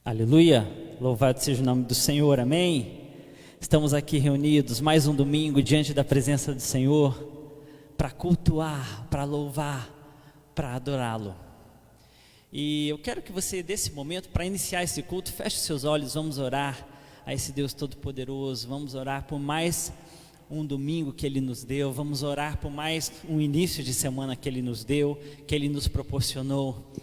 Aleluia, louvado seja o nome do Senhor, amém? Estamos aqui reunidos mais um domingo diante da presença do Senhor para cultuar, para louvar, para adorá-lo. E eu quero que você, desse momento, para iniciar esse culto, feche seus olhos, vamos orar a esse Deus Todo-Poderoso, vamos orar por mais um domingo que Ele nos deu, vamos orar por mais um início de semana que Ele nos deu, que Ele nos proporcionou.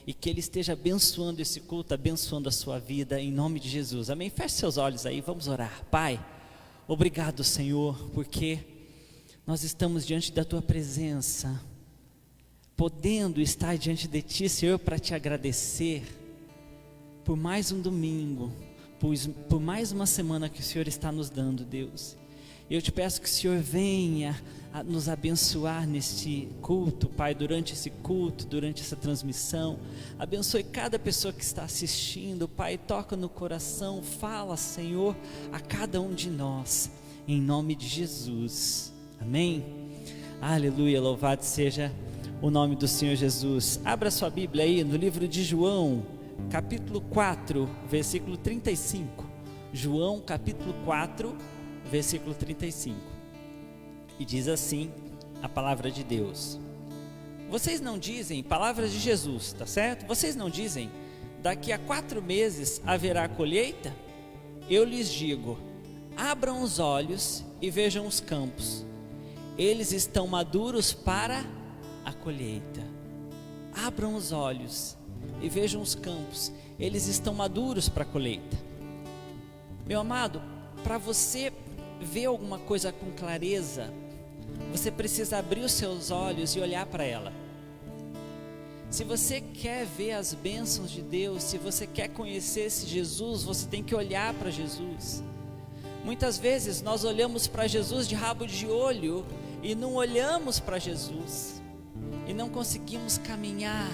E que Ele esteja abençoando esse culto, abençoando a sua vida, em nome de Jesus, amém? Feche seus olhos aí, vamos orar. Pai, obrigado, Senhor, porque nós estamos diante da Tua presença, podendo estar diante de Ti, Senhor, para Te agradecer, por mais um domingo, por mais uma semana que o Senhor está nos dando, Deus. Eu te peço que o Senhor venha a nos abençoar neste culto, Pai, durante esse culto, durante essa transmissão. Abençoe cada pessoa que está assistindo, Pai, toca no coração, fala, Senhor, a cada um de nós, em nome de Jesus, amém? Aleluia, louvado seja o nome do Senhor Jesus. Abra sua Bíblia aí no livro de João, capítulo 4, versículo 35. João, capítulo 4, versículo 35, e diz assim a palavra de Deus: vocês não dizem, palavras de Jesus, tá certo? Vocês não dizem, daqui a 4 meses haverá colheita? Eu lhes digo, abram os olhos e vejam os campos, eles estão maduros para a colheita. Abram os olhos e vejam os campos, eles estão maduros para a colheita. Meu amado, para você ver alguma coisa com clareza, você precisa abrir os seus olhos e olhar para ela. Se você quer ver as bênçãos de Deus, se você quer conhecer esse Jesus, você tem que olhar para Jesus. Muitas vezes nós olhamos para Jesus de rabo de olho e não olhamos para Jesus, e não conseguimos caminhar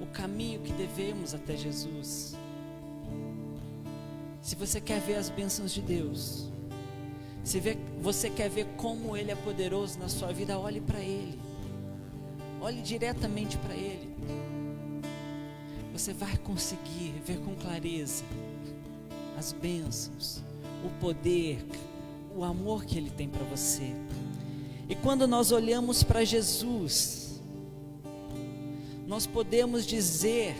o caminho que devemos até Jesus. Se você quer ver as bênçãos de Deus, se você quer ver como Ele é poderoso na sua vida, olhe para Ele, olhe diretamente para Ele. Você vai conseguir ver com clareza as bênçãos, o poder, o amor que Ele tem para você. E quando nós olhamos para Jesus, nós podemos dizer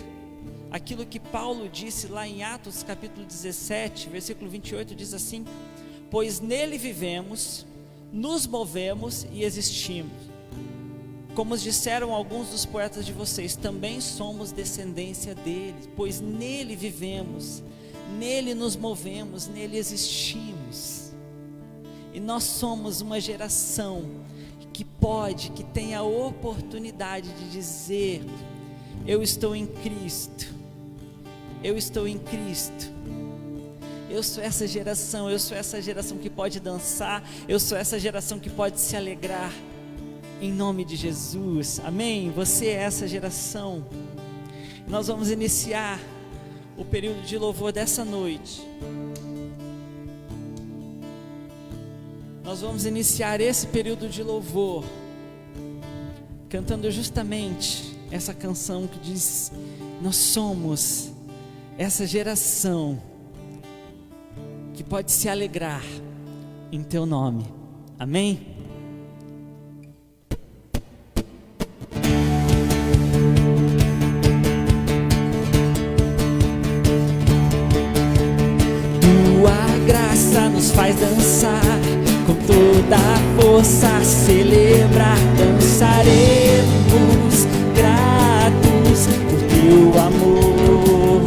aquilo que Paulo disse lá em Atos capítulo 17, versículo 28, diz assim: pois nele vivemos, nos movemos e existimos. Como disseram alguns dos poetas de vocês, também somos descendência dele, pois nele vivemos, nele nos movemos, nele existimos. E nós somos uma geração que tem a oportunidade de dizer: eu estou em Cristo, eu estou em Cristo. Eu sou essa geração que pode dançar, eu sou essa geração que pode se alegrar, em nome de Jesus, amém? Você é essa geração. Nós vamos iniciar o período de louvor dessa noite. Nós vamos iniciar esse período de louvor cantando justamente essa canção que diz: nós somos essa geração que pode se alegrar em Teu nome, amém? Tua graça nos faz dançar, com toda a força celebrar, dançaremos gratos por Teu amor.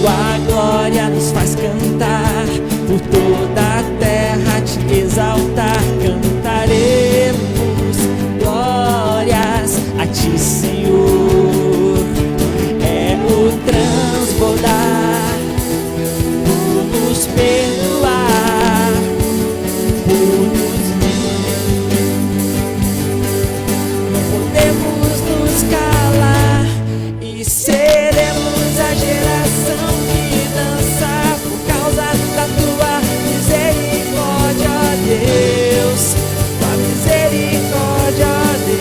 Tua glória nos faz cantar, por toda a terra te exaltar, cantaremos glórias a Ti, Senhor. É o transbordar, por nos perdoar, por nos não podemos nos calar, e seremos a geração que dança por causa da Tua misericórdia, ó Deus, Tua misericórdia, ó Deus.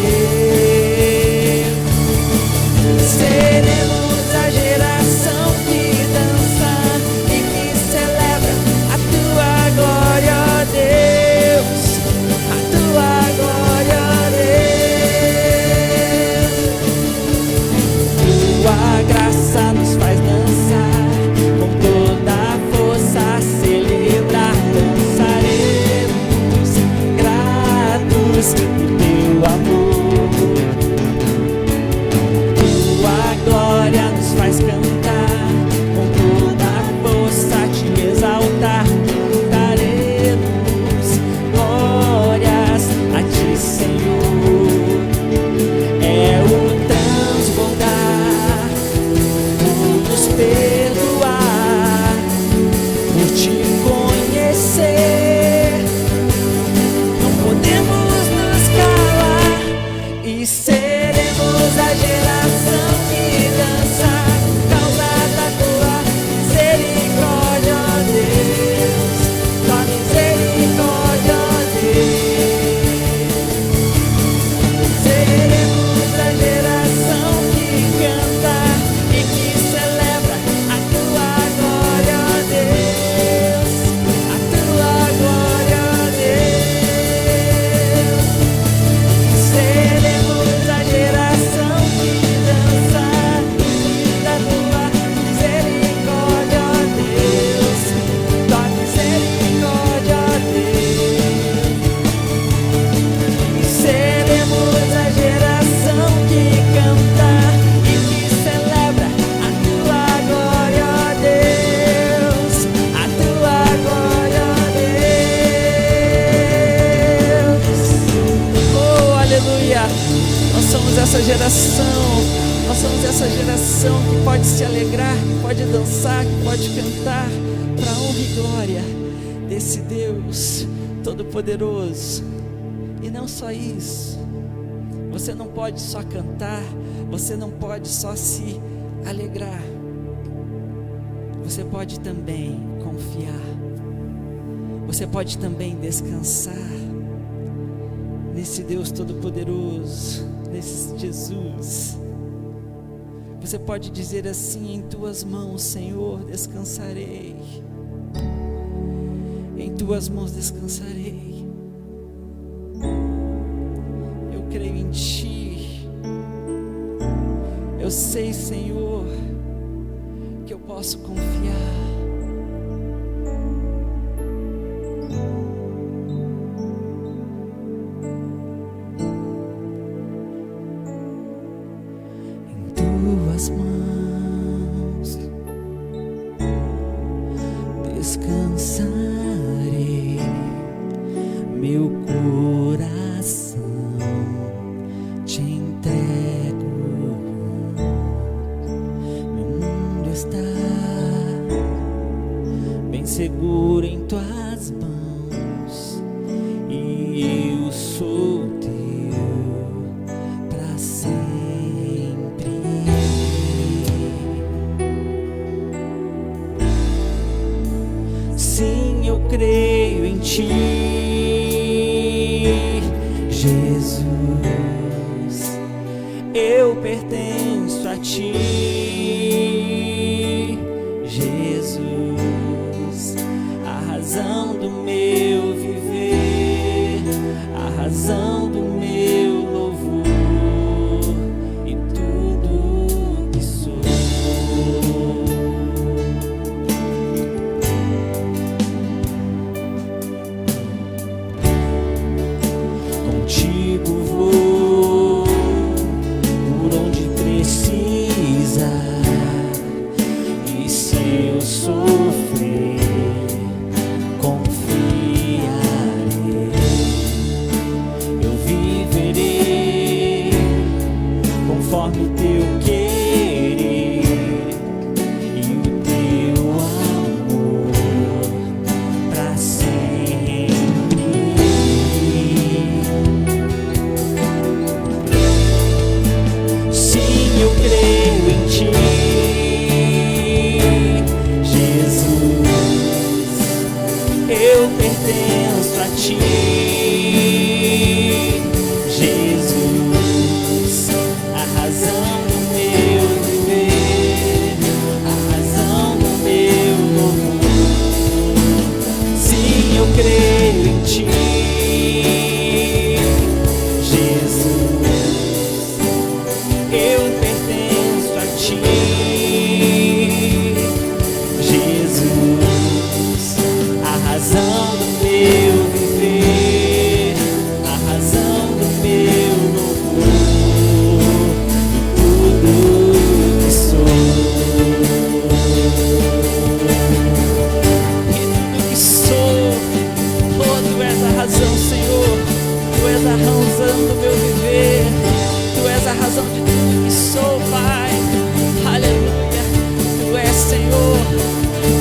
Seremos a geração geração. Nós somos essa geração que pode se alegrar, que pode dançar, que pode cantar para a honra e glória desse Deus Todo-Poderoso. E não só isso, você não pode só cantar, você não pode só se alegrar, você pode também confiar, você pode também descansar nesse Deus Todo-Poderoso, nesse Jesus. Você pode dizer assim: em tuas mãos, Senhor, descansarei, em tuas mãos descansarei. Eu creio em Ti, eu sei, Senhor, que eu posso confiar. Tuas mãos descansarei, meu coração te entrego, meu mundo está bem seguro em tuas mãos, e eu sou teu para sempre. Sim, eu creio em Ti, Jesus. Eu pertenço a Ti, Jesus. A razão do meu viver, a razão do meu louvor e tudo que sou. Contigo vou por onde precisa, e se eu sofrer, confiarei. Eu viverei conforme o teu querer e o teu amor para sempre. Sim, eu creio em Ti, Jesus. Eu pertenço a Ti, Jesus. A razão do meu viver, a razão do meu louvor. Sim, eu creio em Ti, Jesus. Eu pertenço a Ti, Jesus. A razão do meu viver, a razão do meu louvor e tudo que sou. E tudo que sou, oh, Tu és a razão, Senhor. Tu és a razão do meu viver, Tu és a razão de tudo que sou, Pai. Aleluia. Tu és, Senhor.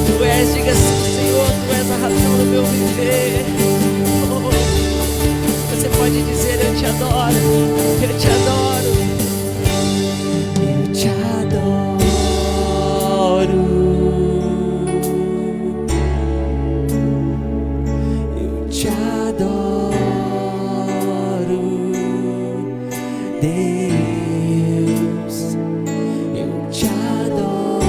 Tu és, diga assim, Senhor, Tu és a razão do meu viver. Oh, você pode dizer: eu te adoro, eu te adoro, eu te adoro, eu te adoro, Deus, eu te adoro,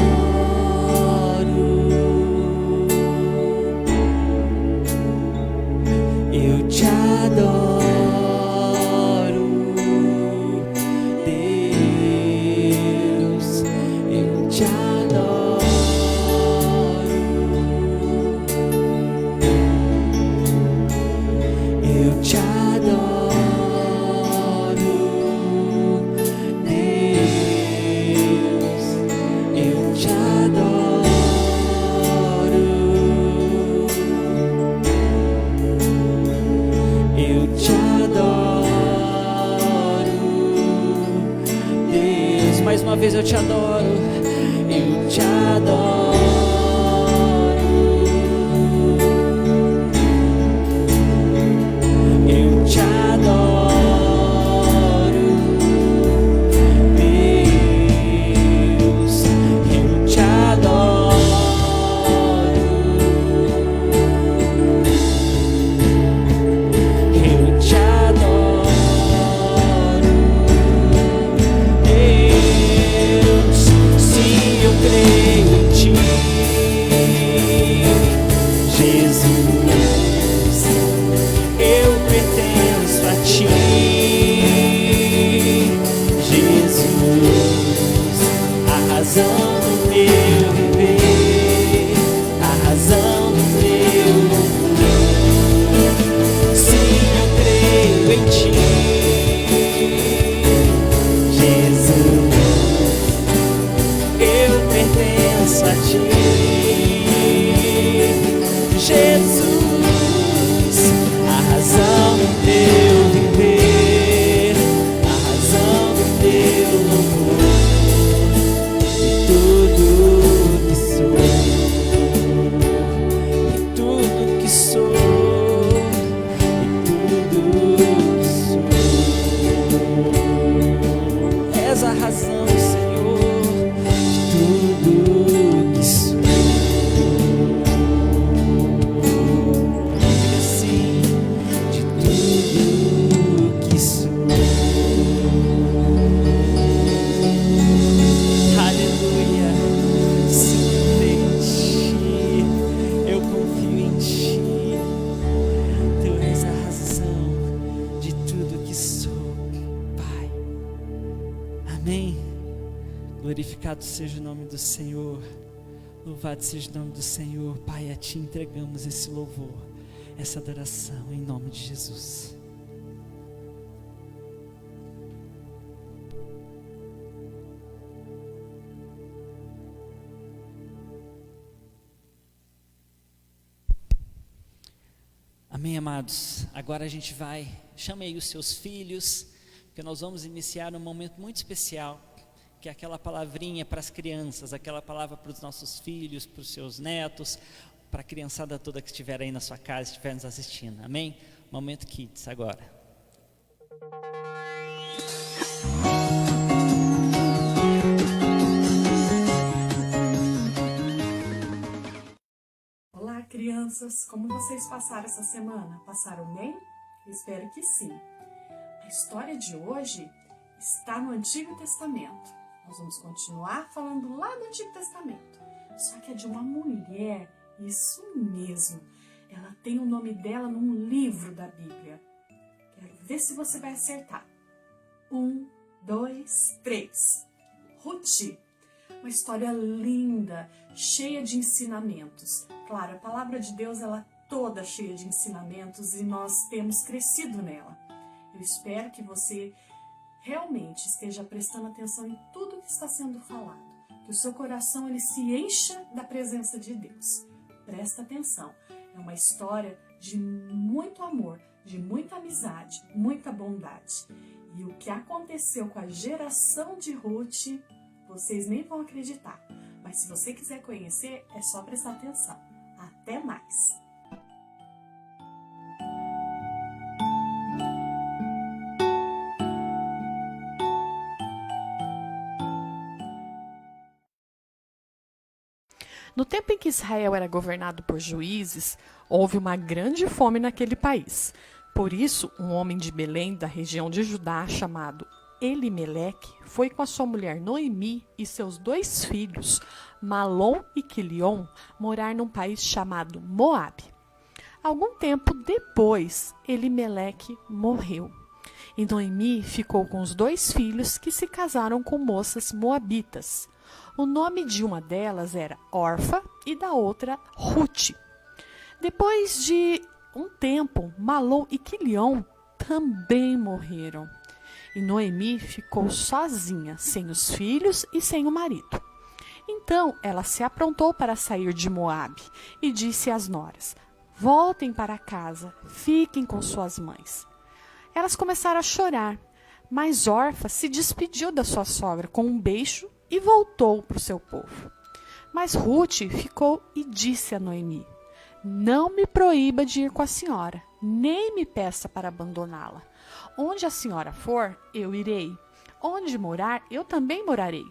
eu te adoro, vez eu te adoro, eu te adoro. Eu te adoro, Deus, eu te adoro. Eu te adoro, Deus, sim, eu creio em ti, Jesus, eu pertenço a ti, Jesus, a razão do meu viver, a razão do meu louvor. Sim, eu creio em ti, Jesus, eu pertenço a ti, Jesus, a razão do meu viver, a razão do meu louvor, e tudo que sou, e tudo que sou, e tudo que sou. És a razão, Senhor, de tudo que sou. Diga assim, de tudo que sou. Aleluia. Sim, eu creio em ti, eu confio em ti. Tu és a razão de tudo que sou, Pai. Amém. Glorificado seja o nome do Senhor. Louvado seja o nome do Senhor. Pai, a ti entregamos esse louvor, essa adoração, em nome de Jesus. Amém, amados? Agora a gente vai, chame aí os seus filhos, porque nós vamos iniciar um momento muito especial, que é aquela palavrinha para as crianças, aquela palavra para os nossos filhos, para os seus netos, para a criançada toda que estiver aí na sua casa, estiver nos assistindo. Amém? Momento Kids agora. Olá, crianças! Como vocês passaram essa semana? Passaram bem? Eu espero que sim. A história de hoje está no Antigo Testamento. Nós vamos continuar falando lá do Antigo Testamento. Só que é de uma mulher, isso mesmo. Ela tem o nome dela num livro da Bíblia. Quero ver se você vai acertar. 1, 2, 3. Ruth. Uma história linda, cheia de ensinamentos. Claro, a palavra de Deus ela é toda cheia de ensinamentos e nós temos crescido nela. Eu espero que você realmente esteja prestando atenção em tudo que está sendo falado. Que o seu coração ele se encha da presença de Deus. Presta atenção, é uma história de muito amor, de muita amizade, muita bondade. E o que aconteceu com a geração de Ruth, vocês nem vão acreditar. Mas se você quiser conhecer, é só prestar atenção. Até mais! No tempo em que Israel era governado por juízes, houve uma grande fome naquele país. Por isso, um homem de Belém, da região de Judá, chamado Elimeleque, foi com a sua mulher Noemi e seus 2 filhos, Malom e Quilion, morar num país chamado Moabe. Algum tempo depois, Elimeleque morreu. E Noemi ficou com os 2 filhos que se casaram com moças moabitas. O nome de uma delas era Orfa e da outra Ruth. Depois de um tempo, Malom e Quilion também morreram. E Noemi ficou sozinha, sem os filhos e sem o marido. Então ela se aprontou para sair de Moabe e disse às noras: voltem para casa, fiquem com suas mães. Elas começaram a chorar, Mas Orfa se despediu da sua sogra com um beijo e voltou para o seu povo. Mas Ruth ficou e disse a Noemi: não me proíba de ir com a senhora, nem me peça para abandoná-la. Onde a senhora for, eu irei. Onde morar, eu também morarei.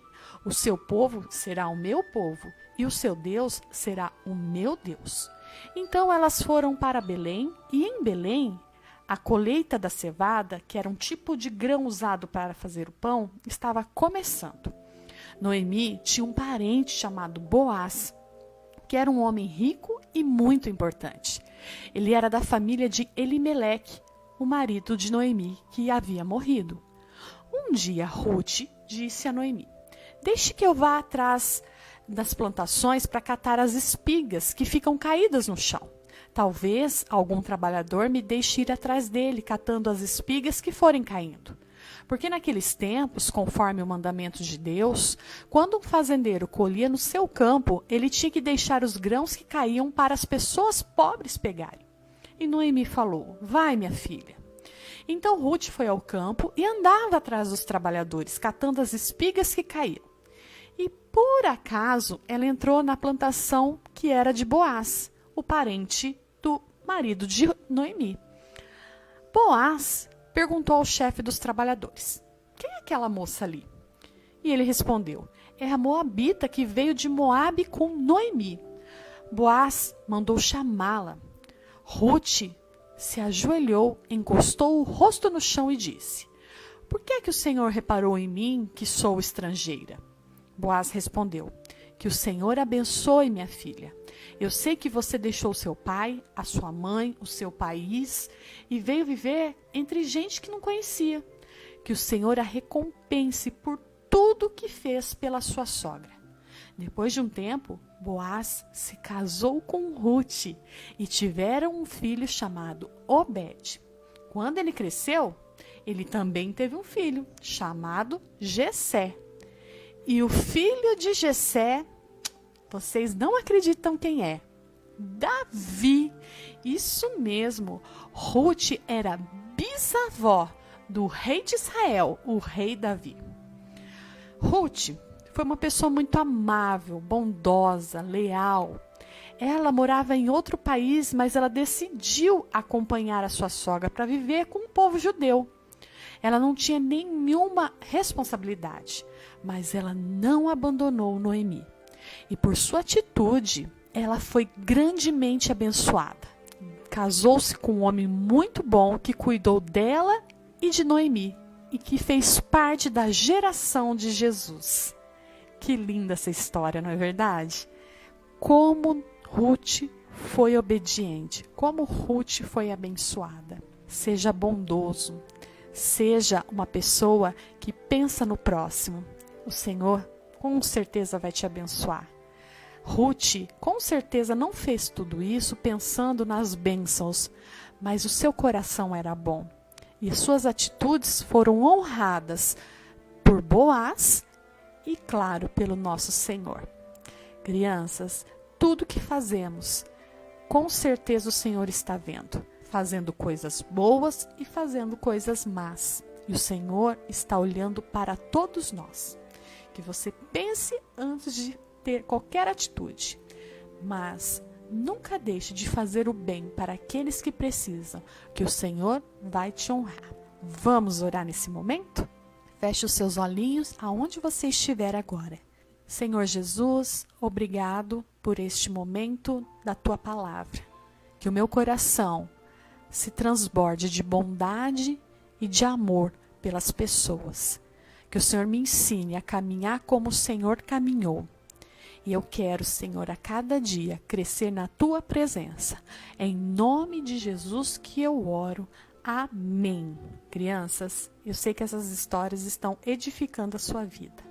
O seu povo será o meu povo, e o seu Deus será o meu Deus. Então elas foram para Belém, e em Belém, a colheita da cevada, que era um tipo de grão usado para fazer o pão, estava começando. Noemi tinha um parente chamado Boaz, que era um homem rico e muito importante. Ele era da família de Elimeleque, o marido de Noemi, que havia morrido. Um dia, Ruth disse a Noemi: deixe que eu vá atrás das plantações para catar as espigas que ficam caídas no chão. Talvez algum trabalhador me deixe ir atrás dele, catando as espigas que forem caindo. Porque naqueles tempos, conforme o mandamento de Deus, quando um fazendeiro colhia no seu campo, ele tinha que deixar os grãos que caíam para as pessoas pobres pegarem. E Noemi falou: vai, minha filha. Então Ruth foi ao campo e andava atrás dos trabalhadores, catando as espigas que caíam. E por acaso ela entrou na plantação que era de Boaz, o parente do marido de Noemi. Boaz perguntou ao chefe dos trabalhadores: quem é aquela moça ali? E ele respondeu: é a moabita que veio de Moabe com Noemi. Boaz mandou chamá-la. Ruth se ajoelhou, encostou o rosto no chão e disse: por que é que o Senhor reparou em mim, que sou estrangeira? Boaz respondeu: que o Senhor abençoe, minha filha. Eu sei que você deixou seu pai, a sua mãe, o seu país e veio viver entre gente que não conhecia. Que o Senhor a recompense por tudo que fez pela sua sogra. Depois de um tempo, Boaz se casou com Ruth e tiveram um filho chamado Obed. Quando ele cresceu, ele também teve um filho chamado Jessé. E o filho de Jessé, vocês não acreditam quem é? Davi. Isso mesmo. Ruth era bisavó do rei de Israel, o rei Davi. Ruth foi uma pessoa muito amável, bondosa, leal. Ela morava em outro país, mas ela decidiu acompanhar a sua sogra para viver com o povo judeu. Ela não tinha nenhuma responsabilidade, mas ela não abandonou Noemi. E por sua atitude, ela foi grandemente abençoada. Casou-se com um homem muito bom que cuidou dela e de Noemi e que fez parte da geração de Jesus. Que linda essa história, não é verdade? Como Ruth foi obediente, como Ruth foi abençoada. Seja bondoso, seja uma pessoa que pensa no próximo. O Senhor com certeza vai te abençoar. Ruth com certeza não fez tudo isso pensando nas bênçãos, mas o seu coração era bom. E suas atitudes foram honradas por Boaz e, claro, pelo nosso Senhor. Crianças, tudo que fazemos, com certeza o Senhor está vendo. Fazendo coisas boas e fazendo coisas más. E o Senhor está olhando para todos nós. Que você pense antes de ter qualquer atitude. Mas nunca deixe de fazer o bem para aqueles que precisam, que o Senhor vai te honrar. Vamos orar nesse momento? Feche os seus olhinhos aonde você estiver agora. Senhor Jesus, obrigado por este momento da Tua palavra. Que o meu coração se transborde de bondade e de amor pelas pessoas. Que o Senhor me ensine a caminhar como o Senhor caminhou. E eu quero, Senhor, a cada dia crescer na Tua presença. É em nome de Jesus que eu oro. Amém. Crianças, eu sei que essas histórias estão edificando a sua vida.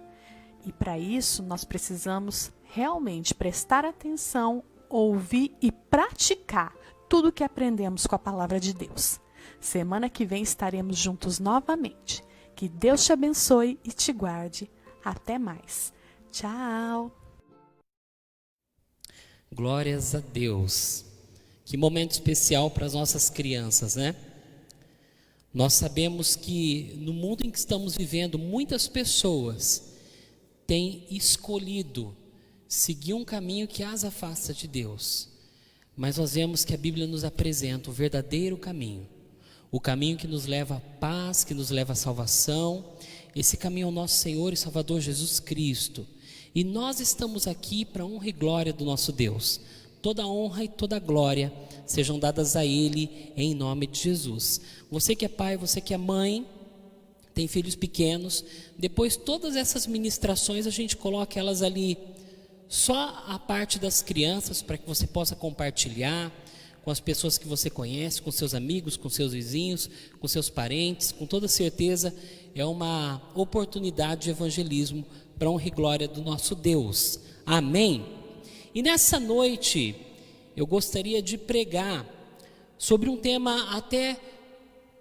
E para isso, nós precisamos realmente prestar atenção, ouvir e praticar tudo que aprendemos com a palavra de Deus. Semana que vem estaremos juntos novamente. Que Deus te abençoe e te guarde. Até mais. Tchau. Glórias a Deus. Que momento especial para as nossas crianças, né? Nós sabemos que no mundo em que estamos vivendo, muitas pessoas têm escolhido seguir um caminho que as afasta de Deus. Mas nós vemos que a Bíblia nos apresenta o verdadeiro caminho. O caminho que nos leva à paz, que nos leva à salvação. Esse caminho é o nosso Senhor e Salvador Jesus Cristo. E nós estamos aqui para a honra e glória do nosso Deus. Toda a honra e toda a glória sejam dadas a Ele em nome de Jesus. Você que é pai, você que é mãe, tem filhos pequenos, depois todas essas ministrações a gente coloca elas ali, só a parte das crianças, para que você possa compartilhar com as pessoas que você conhece, com seus amigos, com seus vizinhos, com seus parentes. Com toda certeza é uma oportunidade de evangelismo para a honra e glória do nosso Deus. Amém? E nessa noite eu gostaria de pregar sobre um tema até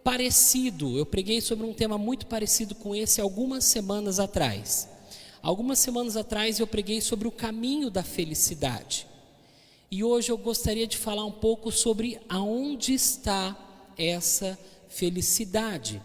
parecido. Eu preguei sobre um tema muito parecido com esse algumas semanas atrás. Algumas semanas atrás eu preguei sobre o caminho da felicidade. E hoje eu gostaria de falar um pouco sobre aonde está essa felicidade.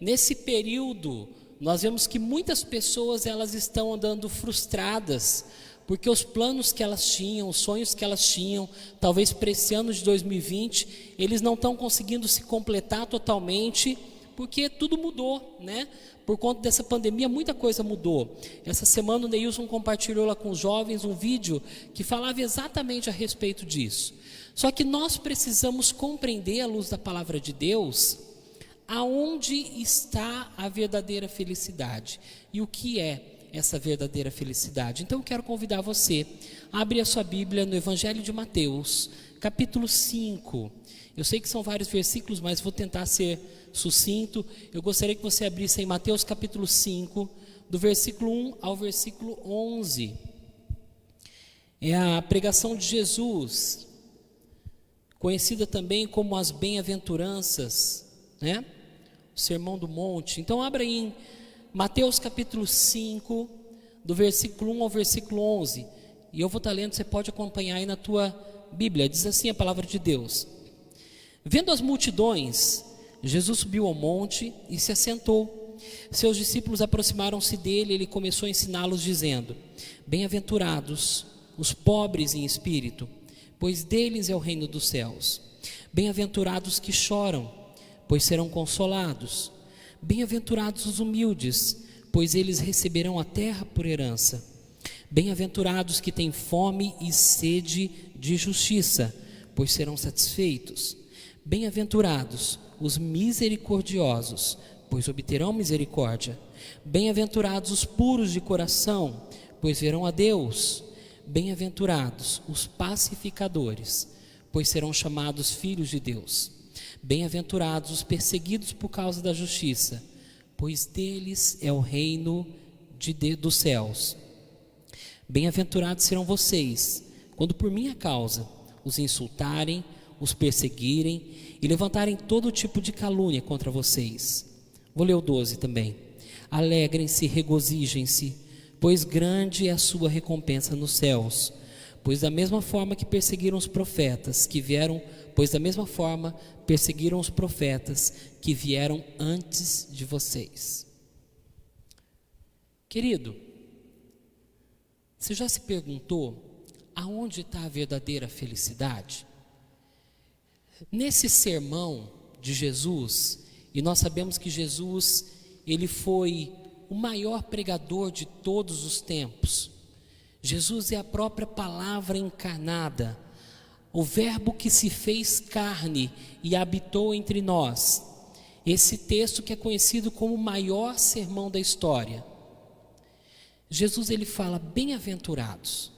Nesse período, nós vemos que muitas pessoas elas estão andando frustradas, porque os planos que elas tinham, os sonhos que elas tinham, talvez para esse ano de 2020, eles não estão conseguindo se completar totalmente, porque tudo mudou, né? Por conta dessa pandemia, muita coisa mudou. Essa semana o Neilson compartilhou lá com os jovens um vídeo que falava exatamente a respeito disso. Só que nós precisamos compreender, à luz da palavra de Deus, aonde está a verdadeira felicidade e o que é essa verdadeira felicidade. Então eu quero convidar você a abrir a sua Bíblia no Evangelho de Mateus, capítulo 5. Eu sei que são vários versículos, mas vou tentar ser sucinto. Eu gostaria que você abrisse em Mateus capítulo 5, do versículo 1 ao versículo 11. É a pregação de Jesus, conhecida também como as bem-aventuranças, né? O Sermão do Monte. Então abra aí em Mateus capítulo 5, do versículo 1 ao versículo 11. E eu vou estar lendo, você pode acompanhar aí na tua Bíblia. Diz assim a palavra de Deus: Vendo as multidões, Jesus subiu ao monte e se assentou. Seus discípulos aproximaram-se dele e ele começou a ensiná-los dizendo: Bem-aventurados os pobres em espírito, pois deles é o reino dos céus. Bem-aventurados que choram, pois serão consolados. Bem-aventurados os humildes, pois eles receberão a terra por herança. Bem-aventurados que têm fome e sede de justiça, pois serão satisfeitos. Bem-aventurados os misericordiosos, pois obterão misericórdia. Bem-aventurados os puros de coração, pois verão a Deus. Bem-aventurados os pacificadores, pois serão chamados filhos de Deus. Bem-aventurados os perseguidos por causa da justiça, pois deles é o reino dos céus. Bem-aventurados serão vocês, quando por minha causa os insultarem, os perseguirem e levantarem todo tipo de calúnia contra vocês. Vou ler o 12 também. Alegrem-se e regozijem-se, pois grande é a sua recompensa nos céus. Pois da mesma forma que perseguiram os profetas que vieram antes de vocês. Querido, você já se perguntou aonde está a verdadeira felicidade? Nesse sermão de Jesus, e nós sabemos que Jesus, ele foi o maior pregador de todos os tempos. Jesus é a própria palavra encarnada, o verbo que se fez carne e habitou entre nós. Esse texto que é conhecido como o maior sermão da história. Jesus ele fala bem-aventurados.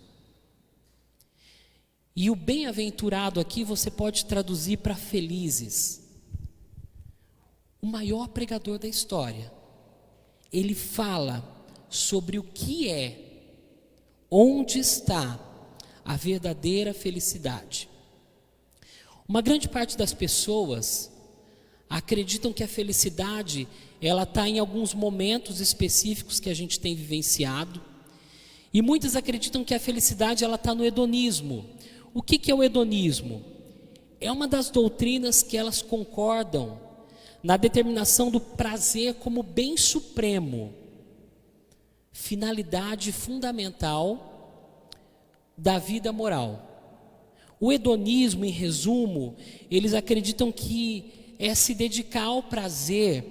E o bem-aventurado aqui você pode traduzir para felizes. O maior pregador da história. Ele fala sobre o que é, onde está a verdadeira felicidade. Uma grande parte das pessoas acreditam que a felicidade ela está em alguns momentos específicos que a gente tem vivenciado. E muitas acreditam que a felicidade ela está no hedonismo. O que é o hedonismo? é uma das doutrinas que elas concordam na determinação do prazer como bem supremo, finalidade fundamental da vida moral. O hedonismo, em resumo, eles acreditam que é se dedicar ao prazer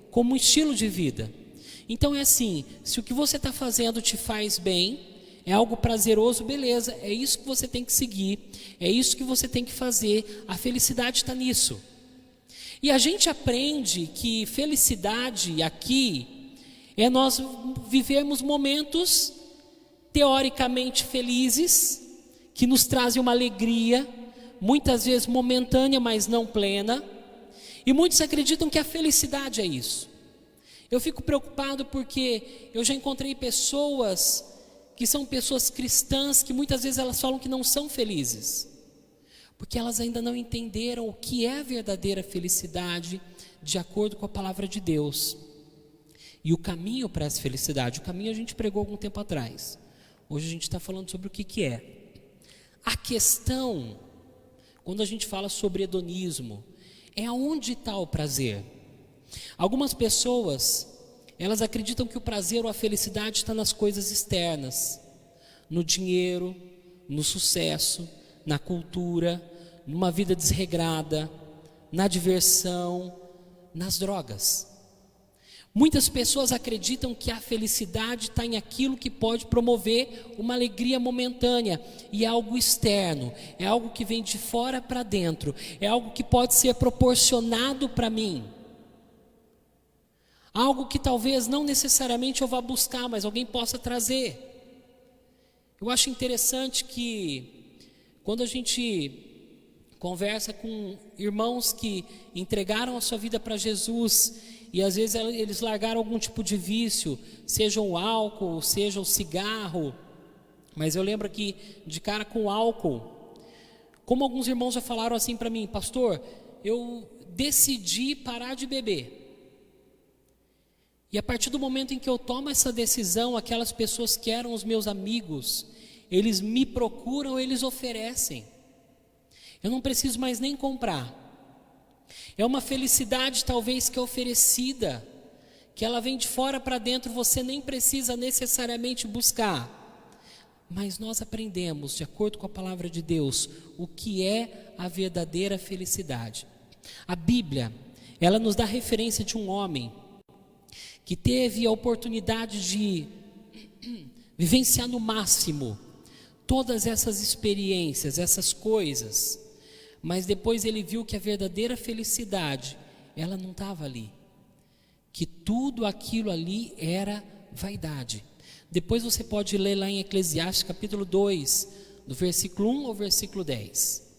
como um estilo de vida. Então é assim, se o que você está fazendo te faz bem, é algo prazeroso, beleza, é isso que você tem que seguir, é isso que você tem que fazer, a felicidade está nisso. E a gente aprende que felicidade aqui é nós vivermos momentos teoricamente felizes, que nos trazem uma alegria, muitas vezes momentânea, mas não plena, e muitos acreditam que a felicidade é isso. Eu fico preocupado porque eu já encontrei pessoas que são pessoas cristãs, que muitas vezes elas falam que não são felizes, porque elas ainda não entenderam o que é a verdadeira felicidade, de acordo com a palavra de Deus. E o caminho para essa felicidade, o caminho a gente pregou algum tempo atrás. Hoje a gente está falando sobre o que é. A questão, quando a gente fala sobre hedonismo, é aonde está o prazer. Algumas pessoas, elas acreditam que o prazer ou a felicidade está nas coisas externas, no dinheiro, no sucesso, na cultura, numa vida desregrada, na diversão, nas drogas. Muitas pessoas acreditam que a felicidade está em aquilo que pode promover uma alegria momentânea, e é algo externo, é algo que vem de fora para dentro, é algo que pode ser proporcionado para mim, algo que talvez não necessariamente eu vá buscar, mas alguém possa trazer. Eu acho interessante que quando a gente conversa com irmãos que entregaram a sua vida para Jesus, e às vezes eles largaram algum tipo de vício, seja o álcool, seja o cigarro, mas eu lembro aqui de cara com álcool, como alguns irmãos já falaram assim para mim: pastor, eu decidi parar de beber, e a partir do momento em que eu tomo essa decisão, aquelas pessoas que eram os meus amigos, eles me procuram, eles oferecem, eu não preciso mais nem comprar. É uma felicidade talvez que é oferecida, que ela vem de fora para dentro, você nem precisa necessariamente buscar. Mas nós aprendemos, de acordo com a palavra de Deus, o que é a verdadeira felicidade. A Bíblia, ela nos dá referência de um homem que teve a oportunidade de vivenciar no máximo todas essas experiências, essas coisas, mas depois ele viu que a verdadeira felicidade, ela não estava ali, que tudo aquilo ali era vaidade. Depois você pode ler lá em Eclesiastes capítulo 2, do versículo 1 ao versículo 10.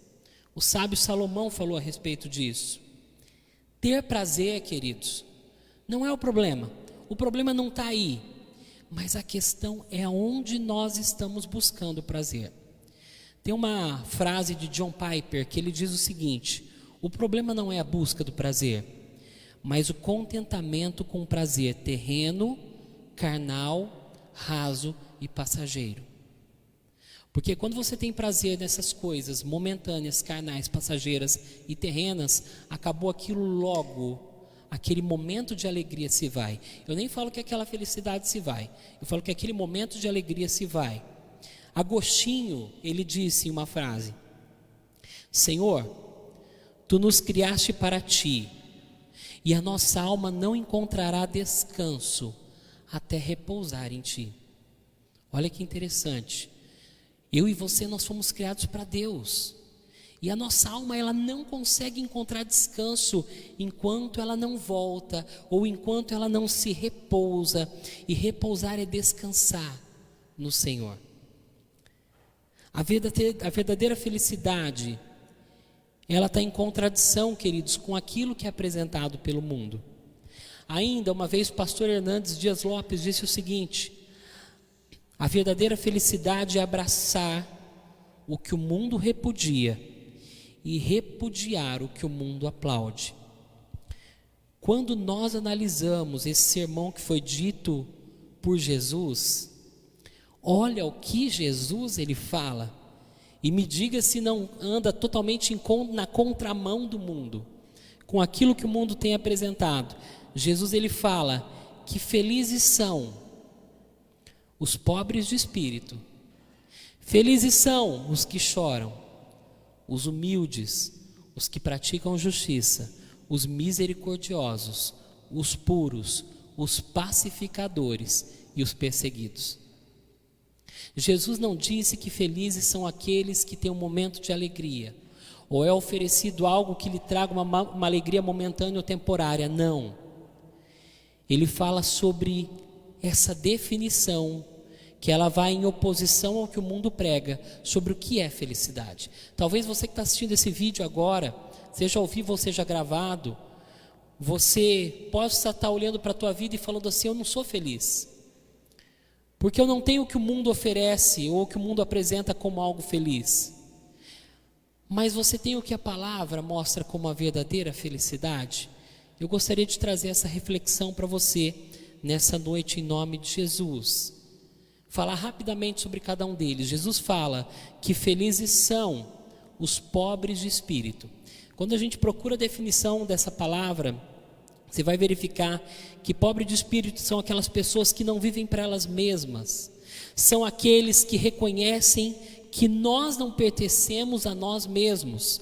O sábio Salomão falou a respeito disso. Ter prazer, queridos, não é o problema não está aí, mas a questão é aonde nós estamos buscando prazer. Tem uma frase de John Piper que ele diz o seguinte: o problema não é a busca do prazer, mas o contentamento com o prazer terreno, carnal, raso e passageiro. Porque quando você tem prazer nessas coisas momentâneas, carnais, passageiras e terrenas, acabou aquilo logo, aquele momento de alegria se vai. Eu nem falo que aquela felicidade se vai, eu falo que aquele momento de alegria se vai. Agostinho, ele disse em uma frase: Senhor, Tu nos criaste para Ti, e a nossa alma não encontrará descanso até repousar em Ti. Olha que interessante, eu e você, nós fomos criados para Deus, e a nossa alma, ela não consegue encontrar descanso enquanto ela não volta, ou enquanto ela não se repousa, e repousar é descansar no Senhor. A verdadeira felicidade, ela está em contradição, queridos, com aquilo que é apresentado pelo mundo. Ainda uma vez o pastor Hernandes Dias Lopes disse o seguinte: a verdadeira felicidade é abraçar o que o mundo repudia e repudiar o que o mundo aplaude. Quando nós analisamos esse sermão que foi dito por Jesus, olha o que Jesus ele fala, E me diga se não anda totalmente na contramão do mundo, com aquilo que o mundo tem apresentado. Jesus, ele fala que felizes são os pobres de espírito, felizes são os que choram, os humildes, os que praticam justiça, os misericordiosos, os puros, os pacificadores e os perseguidos. Jesus não disse que felizes são aqueles que têm um momento de alegria, ou é oferecido algo que lhe traga uma alegria momentânea ou temporária. Não. Ele fala sobre essa definição, que ela vai em oposição ao que o mundo prega, sobre o que é felicidade. Talvez você que está assistindo esse vídeo agora, seja ao vivo ou seja gravado, você possa estar olhando para a tua vida e falando assim: eu não sou feliz, porque eu não tenho o que o mundo oferece ou o que o mundo apresenta como algo feliz. Mas você tem o que a palavra mostra como a verdadeira felicidade? Eu gostaria de trazer essa reflexão para você nessa noite em nome de Jesus. Falar rapidamente sobre cada um deles. Jesus fala que felizes são os pobres de espírito. Quando a gente procura a definição dessa palavra, você vai verificar que pobre de espírito são aquelas pessoas que não vivem para elas mesmas. São aqueles que reconhecem que nós não pertencemos a nós mesmos.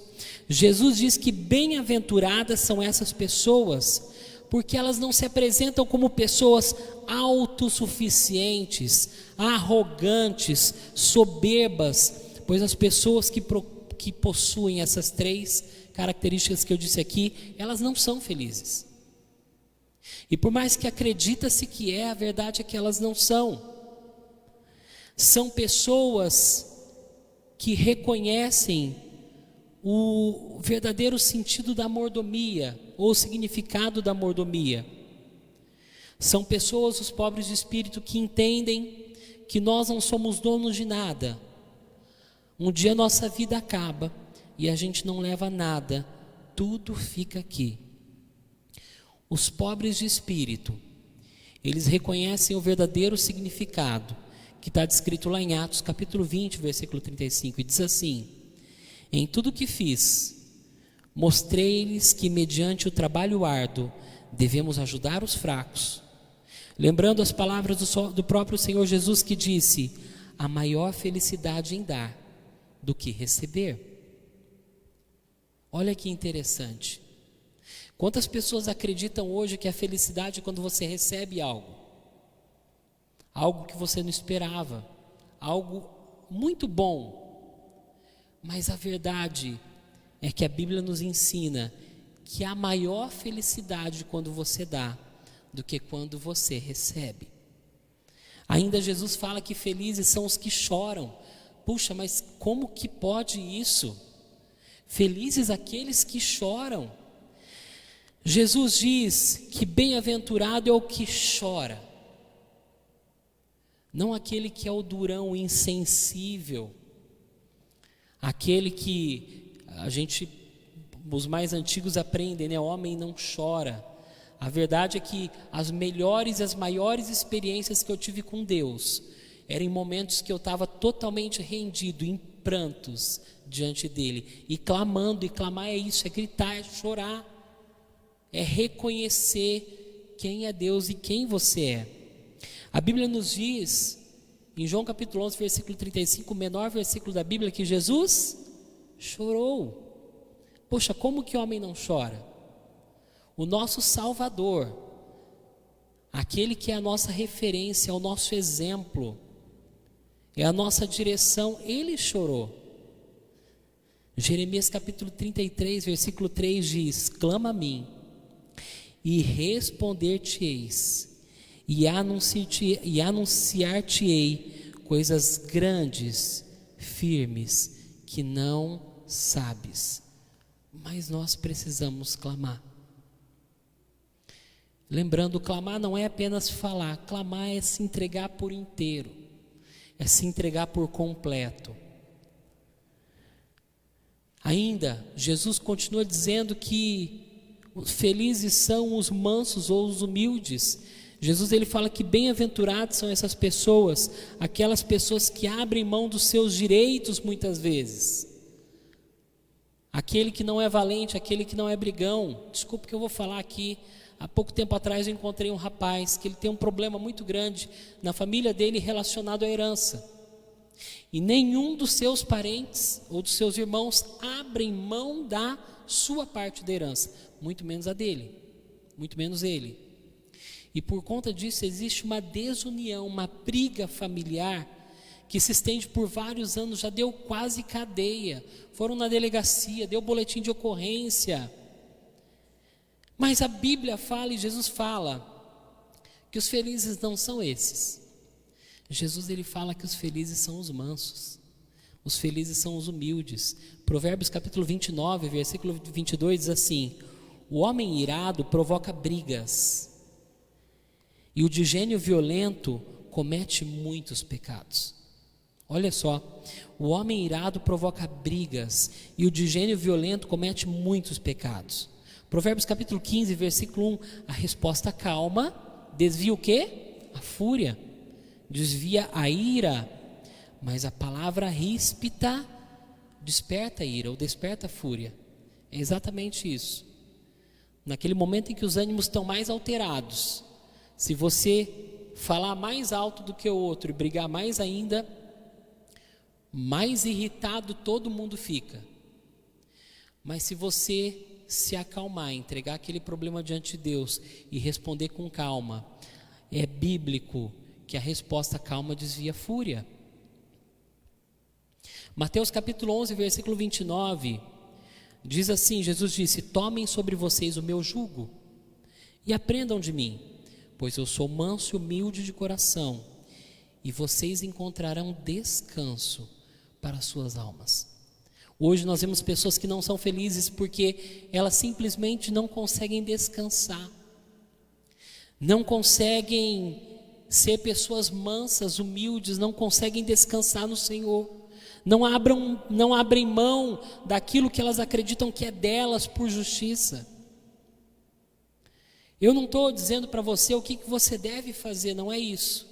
Jesus diz que bem-aventuradas são essas pessoas, porque elas não se apresentam como pessoas autossuficientes, arrogantes, soberbas, pois as pessoas que possuem essas 3 características que eu disse aqui, elas não são felizes. E por mais que acredita-se que é, a verdade é que elas não são. São pessoas que reconhecem o verdadeiro sentido da mordomia, ou o significado da mordomia. São pessoas, os pobres de espírito, que entendem que nós não somos donos de nada. Um dia nossa vida acaba e a gente não leva nada, tudo fica aqui. Os pobres de espírito, eles reconhecem o verdadeiro significado, que está descrito lá em Atos capítulo 20, versículo 35, e diz assim: em tudo que fiz, mostrei-lhes que mediante o trabalho árduo, devemos ajudar os fracos. Lembrando as palavras do próprio Senhor Jesus, que disse: há maior felicidade em dar do que receber. Olha que interessante. Quantas pessoas acreditam hoje que a felicidade é quando você recebe algo? Algo que você não esperava, algo muito bom. Mas a verdade é que a Bíblia nos ensina que há maior felicidade quando você dá do que quando você recebe. Ainda Jesus fala que felizes são os que choram. Puxa, mas como que pode isso? Felizes aqueles que choram. Jesus diz que bem-aventurado é o que chora, não aquele que é o durão, insensível, aquele que os mais antigos aprendem, né? Homem não chora. A verdade é que as melhores e as maiores experiências que eu tive com Deus eram em momentos que eu estava totalmente rendido, em prantos diante dele, e clamando. E clamar é isso, é gritar, é chorar, é reconhecer quem é Deus e quem você é. A Bíblia nos diz, em João capítulo 11, versículo 35, o menor versículo da Bíblia, que Jesus chorou. Poxa, como que homem não chora? O nosso Salvador, aquele que é a nossa referência, é o nosso exemplo, é a nossa direção, ele chorou. Jeremias capítulo 33, versículo 3 diz: clama a mim, e responder-te-eis, e anunciar-te-ei coisas grandes, firmes, que não sabes. Mas nós precisamos clamar. Lembrando, clamar não é apenas falar, clamar é se entregar por inteiro, é se entregar por completo. Ainda, Jesus continua dizendo que felizes são os mansos ou os humildes. Jesus ele fala que bem-aventurados são essas pessoas, aquelas pessoas que abrem mão dos seus direitos muitas vezes. Aquele que não é valente, aquele que não é brigão. Desculpa que eu vou falar aqui. Há pouco tempo atrás eu encontrei um rapaz que ele tem um problema muito grande na família dele relacionado à herança. E nenhum dos seus parentes ou dos seus irmãos abrem mão da sua parte da herança, muito menos a dele, muito menos ele. E por conta disso existe uma desunião, uma briga familiar que se estende por vários anos, já deu quase cadeia, foram na delegacia, deu boletim de ocorrência. Mas a Bíblia fala e Jesus fala que os felizes não são esses. Jesus ele fala que os felizes são os mansos, os felizes são os humildes. Provérbios capítulo 29, versículo 22 diz assim: o homem irado provoca brigas, e o de gênio violento comete muitos pecados. Olha só, o homem irado provoca brigas, e o de gênio violento comete muitos pecados. Provérbios capítulo 15, versículo 1, a resposta calma desvia o quê? A fúria, desvia a ira, mas a palavra ríspida desperta a ira, ou desperta a fúria. É exatamente isso. Naquele momento em que os ânimos estão mais alterados, se você falar mais alto do que o outro e brigar mais ainda, mais irritado todo mundo fica. Mas se você se acalmar, entregar aquele problema diante de Deus e responder com calma, é bíblico que a resposta calma desvia a fúria. Mateus capítulo 11, versículo 29, diz assim, Jesus disse: tomem sobre vocês o meu jugo e aprendam de mim, pois eu sou manso e humilde de coração, e vocês encontrarão descanso para as suas almas. Hoje nós vemos pessoas que não são felizes porque elas simplesmente não conseguem descansar, não conseguem ser pessoas mansas, humildes, não conseguem descansar no Senhor, não abrem mão daquilo que elas acreditam que é delas por justiça. Eu não estou dizendo para você o que você deve fazer, não é isso.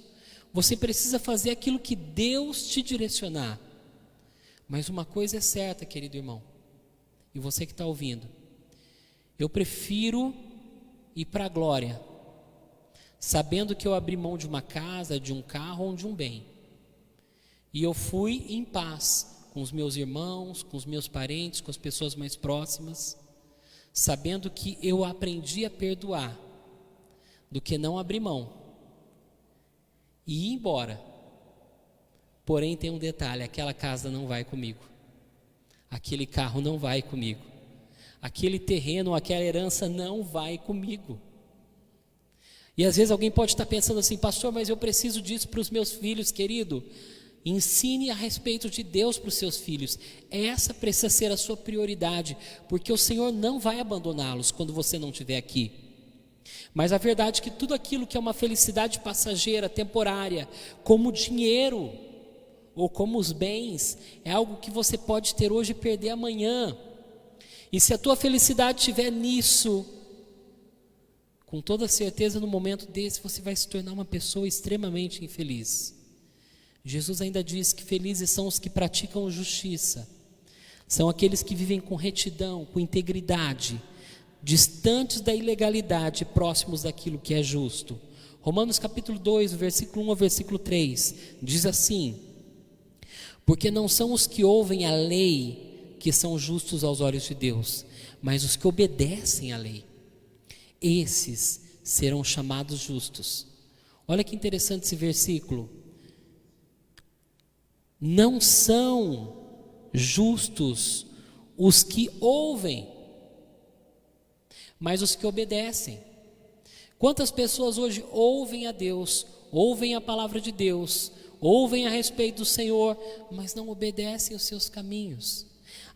Você precisa fazer aquilo que Deus te direcionar. Mas uma coisa é certa, querido irmão, e você que está ouvindo, eu prefiro ir para a glória, sabendo que eu abri mão de uma casa, de um carro ou de um bem, e eu fui em paz com os meus irmãos, com os meus parentes, com as pessoas mais próximas, sabendo que eu aprendi a perdoar, do que não abrir mão e ir embora. Porém tem um detalhe, aquela casa não vai comigo, aquele carro não vai comigo, aquele terreno, aquela herança não vai comigo. E às vezes alguém pode estar pensando assim: pastor, mas eu preciso disso para os meus filhos. Querido, ensine a respeito de Deus para os seus filhos. Essa precisa ser a sua prioridade, porque o Senhor não vai abandoná-los quando você não estiver aqui. Mas a verdade é que tudo aquilo que é uma felicidade passageira, temporária, como o dinheiro ou como os bens, é algo que você pode ter hoje e perder amanhã. E se a tua felicidade estiver nisso, com toda certeza no momento desse você vai se tornar uma pessoa extremamente infeliz. Jesus ainda diz que felizes são os que praticam justiça, são aqueles que vivem com retidão, com integridade, distantes da ilegalidade, próximos daquilo que é justo. Romanos capítulo 2, versículo 1 ao versículo 3, diz assim: porque não são os que ouvem a lei que são justos aos olhos de Deus, mas os que obedecem à lei, esses serão chamados justos. Olha que interessante esse versículo. Não são justos os que ouvem, mas os que obedecem. Quantas pessoas hoje ouvem a Deus, ouvem a palavra de Deus, ouvem a respeito do Senhor, mas não obedecem os seus caminhos?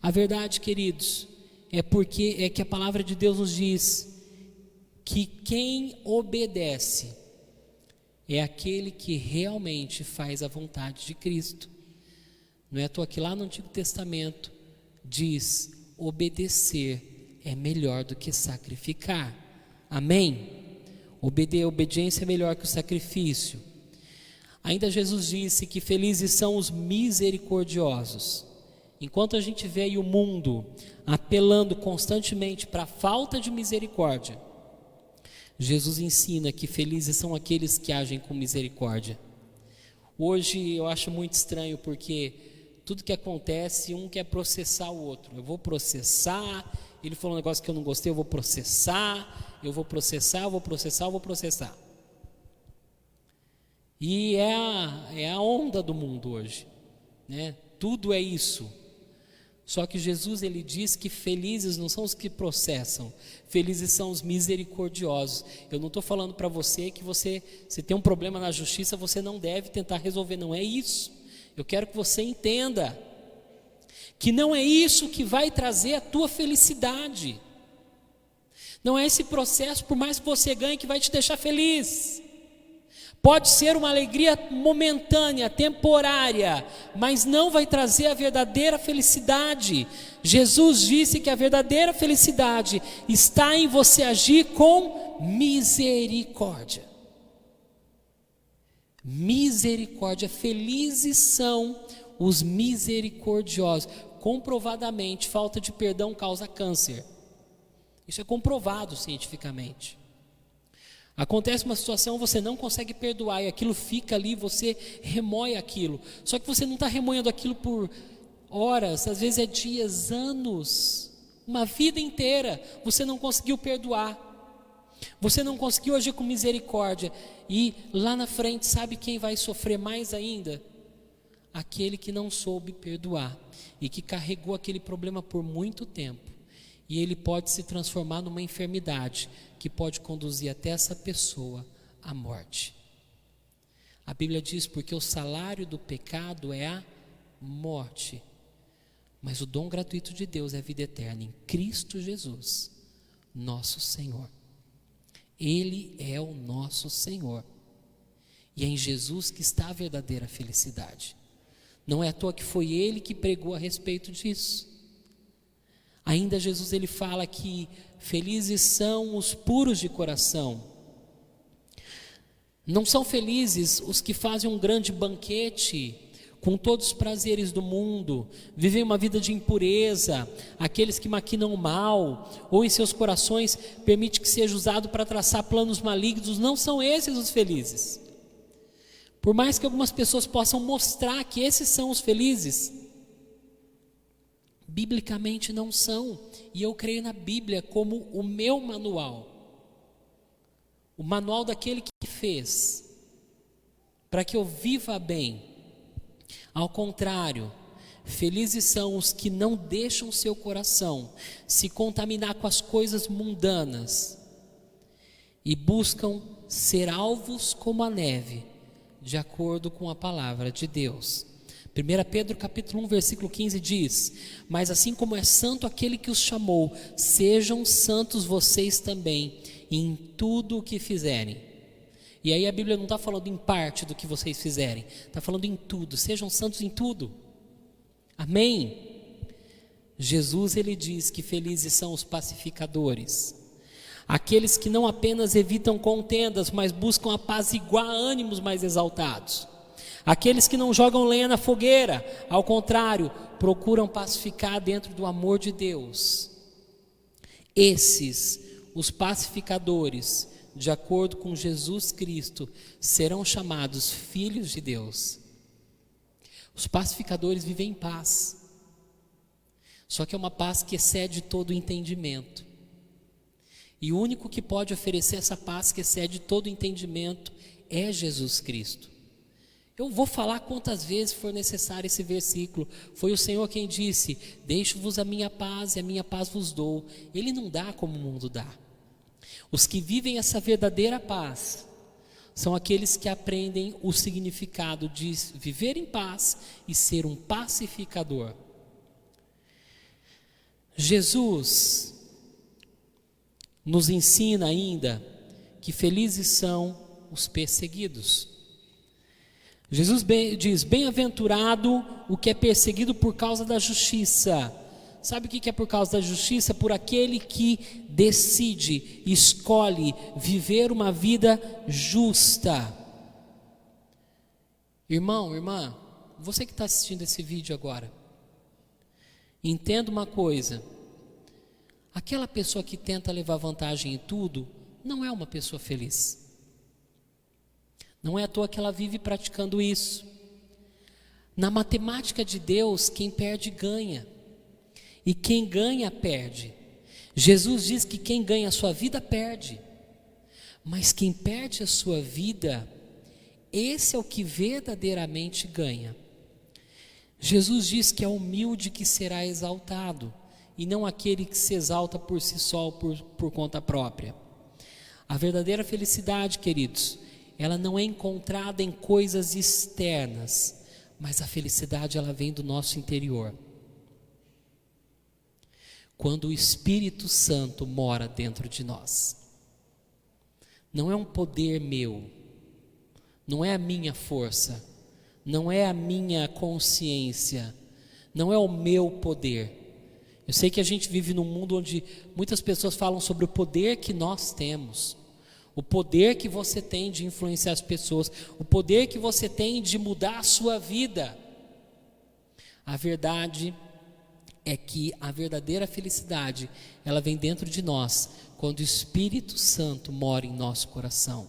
A verdade, queridos, é que a palavra de Deus nos diz que quem obedece é aquele que realmente faz a vontade de Cristo. Não é à toa que lá no Antigo Testamento diz: obedecer é melhor do que sacrificar. Amém? Obediência é melhor que o sacrifício. Ainda Jesus disse que felizes são os misericordiosos. Enquanto a gente vê aí o mundo apelando constantemente para a falta de misericórdia, Jesus ensina que felizes são aqueles que agem com misericórdia. Hoje eu acho muito estranho porque tudo que acontece, um quer processar o outro. Eu vou processar, ele falou um negócio que eu não gostei, eu vou processar, eu vou processar. E é a onda do mundo hoje, né? Tudo é isso. Só que Jesus, ele diz que felizes não são os que processam, felizes são os misericordiosos. Eu não estou falando para você que se tem um problema na justiça, você não deve tentar resolver, não é isso. Eu quero que você entenda que não é isso que vai trazer a tua felicidade. Não é esse processo, por mais que você ganhe, que vai te deixar feliz. Pode ser uma alegria momentânea, temporária, mas não vai trazer a verdadeira felicidade. Jesus disse que a verdadeira felicidade está em você agir com misericórdia. Misericórdia, felizes são os misericordiosos. Comprovadamente, falta de perdão causa câncer. Isso é comprovado cientificamente. Acontece uma situação, você não consegue perdoar e aquilo fica ali, você remoe aquilo. Só que você não está remoendo aquilo por horas, às vezes é dias, anos, uma vida inteira. Você não conseguiu perdoar, você não conseguiu agir com misericórdia. E lá na frente, sabe quem vai sofrer mais ainda? Aquele que não soube perdoar e que carregou aquele problema por muito tempo. E ele pode se transformar numa enfermidade que pode conduzir até essa pessoa à morte. A Bíblia diz, porque o salário do pecado é a morte, mas o dom gratuito de Deus é a vida eterna em Cristo Jesus, nosso Senhor. Ele é o nosso Senhor, e é em Jesus que está a verdadeira felicidade. Não é à toa que foi Ele que pregou a respeito disso. Ainda Jesus, ele fala que felizes são os puros de coração. Não são felizes os que fazem um grande banquete com todos os prazeres do mundo, vivem uma vida de impureza, aqueles que maquinam o mal, ou em seus corações permite que seja usado para traçar planos malignos. Não são esses os felizes. Por mais que algumas pessoas possam mostrar que esses são os felizes, biblicamente não são, e eu creio na Bíblia como o meu manual, o manual daquele que fez, para que eu viva bem. Ao contrário, felizes são os que não deixam seu coração se contaminar com as coisas mundanas e buscam ser alvos como a neve, de acordo com a palavra de Deus. 1 Pedro capítulo 1, versículo 15 diz: mas assim como é santo aquele que os chamou, sejam santos vocês também, em tudo o que fizerem. E aí a Bíblia não está falando em parte do que vocês fizerem, está falando em tudo, sejam santos em tudo. Amém? Jesus, ele diz que felizes são os pacificadores, aqueles que não apenas evitam contendas, mas buscam apaziguar ânimos mais exaltados. Aqueles que não jogam lenha na fogueira, ao contrário, procuram pacificar dentro do amor de Deus. Esses, os pacificadores, de acordo com Jesus Cristo, serão chamados filhos de Deus. Os pacificadores vivem em paz, só que é uma paz que excede todo o entendimento. E o único que pode oferecer essa paz que excede todo o entendimento é Jesus Cristo. Eu vou falar quantas vezes for necessário esse versículo. Foi o Senhor quem disse: deixo-vos a minha paz e a minha paz vos dou. Ele não dá como o mundo dá. Os que vivem essa verdadeira paz são aqueles que aprendem o significado de viver em paz e ser um pacificador. Jesus nos ensina ainda que felizes são os perseguidos. Jesus diz: bem-aventurado o que é perseguido por causa da justiça, Sabe o que é por causa da justiça? Por aquele que decide, escolhe viver uma vida justa. Irmão, irmã, você que está assistindo esse vídeo agora, entenda uma coisa: aquela pessoa que tenta levar vantagem em tudo, não é uma pessoa feliz. Não é à toa que ela vive praticando isso. Na matemática de Deus, quem perde ganha, e quem ganha perde. Jesus diz que quem ganha a sua vida perde, mas quem perde a sua vida, esse é o que verdadeiramente ganha. Jesus diz que é humilde que será exaltado, e não aquele que se exalta por si só, por conta própria. A verdadeira felicidade, queridos, ela não é encontrada em coisas externas, mas a felicidade ela vem do nosso interior. Quando o Espírito Santo mora dentro de nós. Não é um poder meu, não é a minha força, não é a minha consciência, não é o meu poder. Eu sei que a gente vive num mundo onde muitas pessoas falam sobre o poder que nós temos, o poder que você tem de influenciar as pessoas, o poder que você tem de mudar a sua vida. A verdade é que a verdadeira felicidade, ela vem dentro de nós, quando o Espírito Santo mora em nosso coração.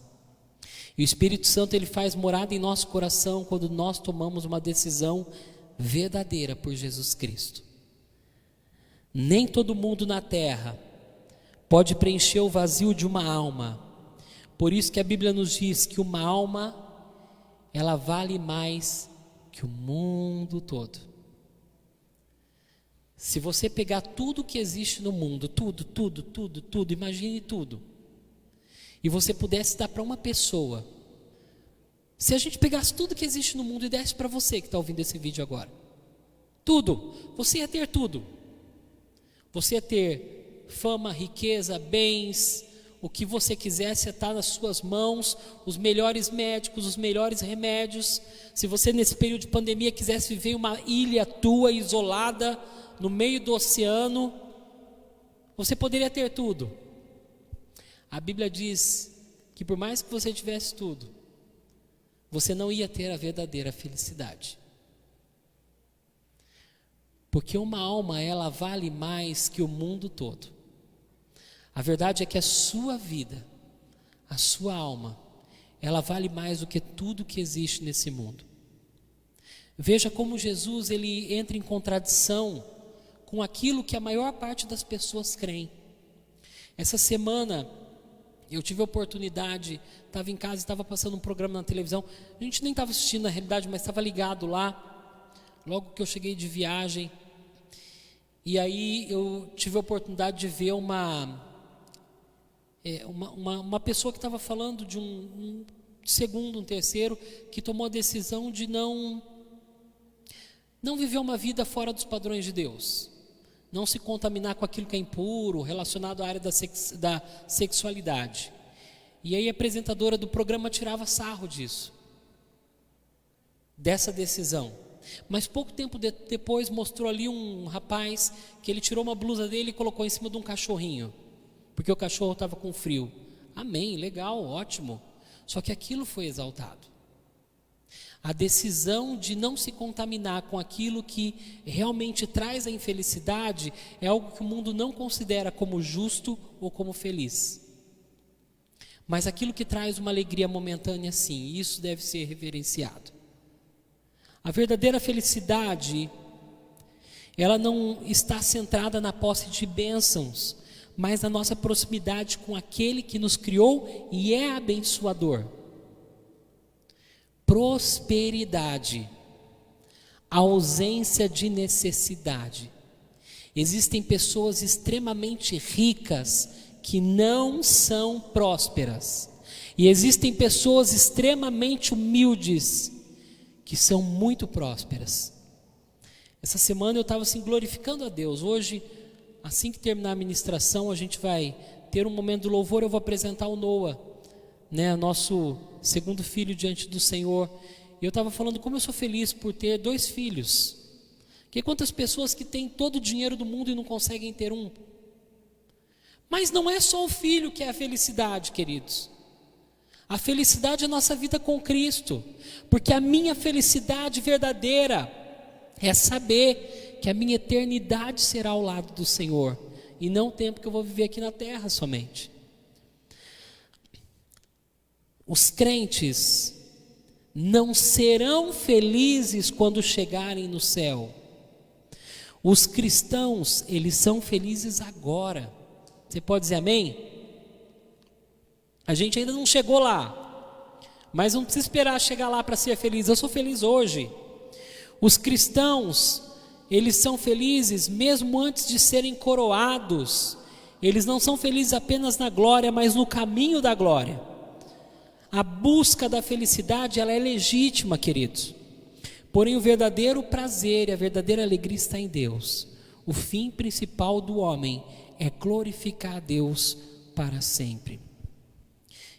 E o Espírito Santo, ele faz morada em nosso coração quando nós tomamos uma decisão verdadeira por Jesus Cristo. Nem todo mundo na terra pode preencher o vazio de uma alma. Por isso que a Bíblia nos diz que uma alma, ela vale mais que o mundo todo. Se você pegar tudo que existe no mundo, tudo, imagine tudo, e você pudesse dar para uma pessoa, se a gente pegasse tudo que existe no mundo e desse para você que está ouvindo esse vídeo agora, tudo, você ia ter tudo. Você ia ter fama, riqueza, bens, o que você quisesse estar nas suas mãos, os melhores médicos, os melhores remédios. Se você nesse período de pandemia quisesse viver em uma ilha tua, isolada, no meio do oceano, você poderia ter tudo. A Bíblia diz que por mais que você tivesse tudo, você não ia ter a verdadeira felicidade. Porque uma alma, ela vale mais que o mundo todo. A verdade é que a sua vida, a sua alma, ela vale mais do que tudo que existe nesse mundo. Veja como Jesus, ele entra em contradição com aquilo que a maior parte das pessoas creem. Essa semana, eu tive a oportunidade, estava em casa, estava passando um programa na televisão, a gente nem estava assistindo na realidade, mas estava ligado lá, logo que eu cheguei de viagem, e aí eu tive a oportunidade de ver uma pessoa que estava falando de um segundo, um terceiro, que tomou a decisão de não viver uma vida fora dos padrões de Deus, não se contaminar com aquilo que é impuro, relacionado à área da sexualidade. E aí a apresentadora do programa tirava sarro disso, dessa decisão. Mas pouco tempo depois mostrou ali um rapaz que ele tirou uma blusa dele e colocou em cima de um cachorrinho, porque o cachorro estava com frio. Amém, legal, ótimo. Só que aquilo foi exaltado. A decisão de não se contaminar com aquilo que realmente traz a infelicidade é algo que o mundo não considera como justo ou como feliz. Mas aquilo que traz uma alegria momentânea, sim, isso deve ser reverenciado. A verdadeira felicidade, ela não está centrada na posse de bênçãos, mas na nossa proximidade com aquele que nos criou e é abençoador. Prosperidade, ausência de necessidade. Existem pessoas extremamente ricas que não são prósperas, e existem pessoas extremamente humildes que são muito prósperas. Essa semana eu estava assim glorificando a Deus. Hoje, assim que terminar a ministração, a gente vai ter um momento de louvor. Eu vou apresentar o Noah, nosso segundo filho diante do Senhor. E eu estava falando como eu sou feliz por ter 2 filhos Porque quantas pessoas que têm todo o dinheiro do mundo e não conseguem ter um? Mas não é só o filho que é a felicidade, queridos. A felicidade é a nossa vida com Cristo, porque a minha felicidade verdadeira é saber que a minha eternidade será ao lado do Senhor, e não o tempo que eu vou viver aqui na terra somente. Os crentes não serão felizes quando chegarem no céu. Os cristãos, eles são felizes agora. Você pode dizer amém? A gente ainda não chegou lá, mas não precisa esperar chegar lá para ser feliz. Eu sou feliz hoje. Os cristãos, eles são felizes mesmo antes de serem coroados. Eles não são felizes apenas na glória, mas no caminho da glória. A busca da felicidade, ela é legítima, queridos. Porém, o verdadeiro prazer e a verdadeira alegria está em Deus. O fim principal do homem é glorificar a Deus para sempre.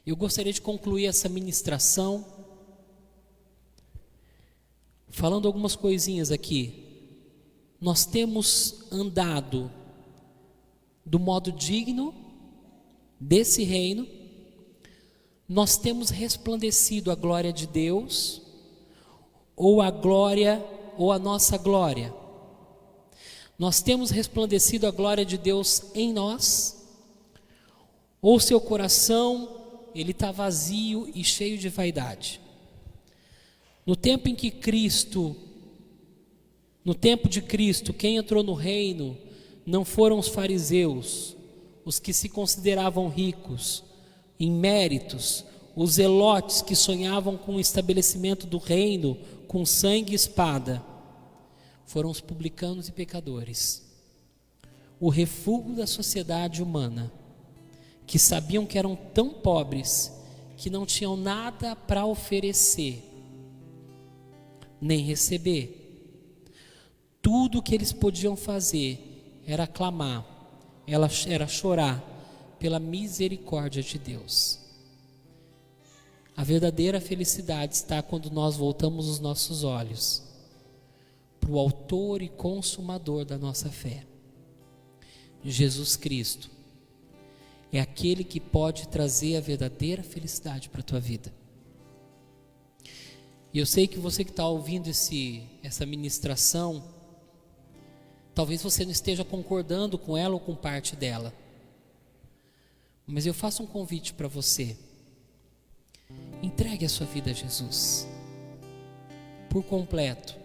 Eu gostaria de concluir essa ministração falando algumas coisinhas aqui. Nós temos andado do modo digno desse reino, nós temos resplandecido a glória de Deus, ou a glória, ou a nossa glória. Nós temos resplandecido a glória de Deus em nós, ou seu coração, ele está vazio e cheio de vaidade. No tempo de Cristo, quem entrou no reino não foram os fariseus, os que se consideravam ricos em méritos, os zelotes que sonhavam com o estabelecimento do reino com sangue e espada. Foram os publicanos e pecadores, o refúgio da sociedade humana, que sabiam que eram tão pobres que não tinham nada para oferecer, nem receber. Tudo o que eles podiam fazer era clamar, era chorar pela misericórdia de Deus. A verdadeira felicidade está quando nós voltamos os nossos olhos para o autor e consumador da nossa fé. Jesus Cristo é aquele que pode trazer a verdadeira felicidade para a tua vida. E eu sei que você que está ouvindo essa ministração, talvez você não esteja concordando com ela ou com parte dela, mas eu faço um convite para você. Entregue a sua vida a Jesus por completo.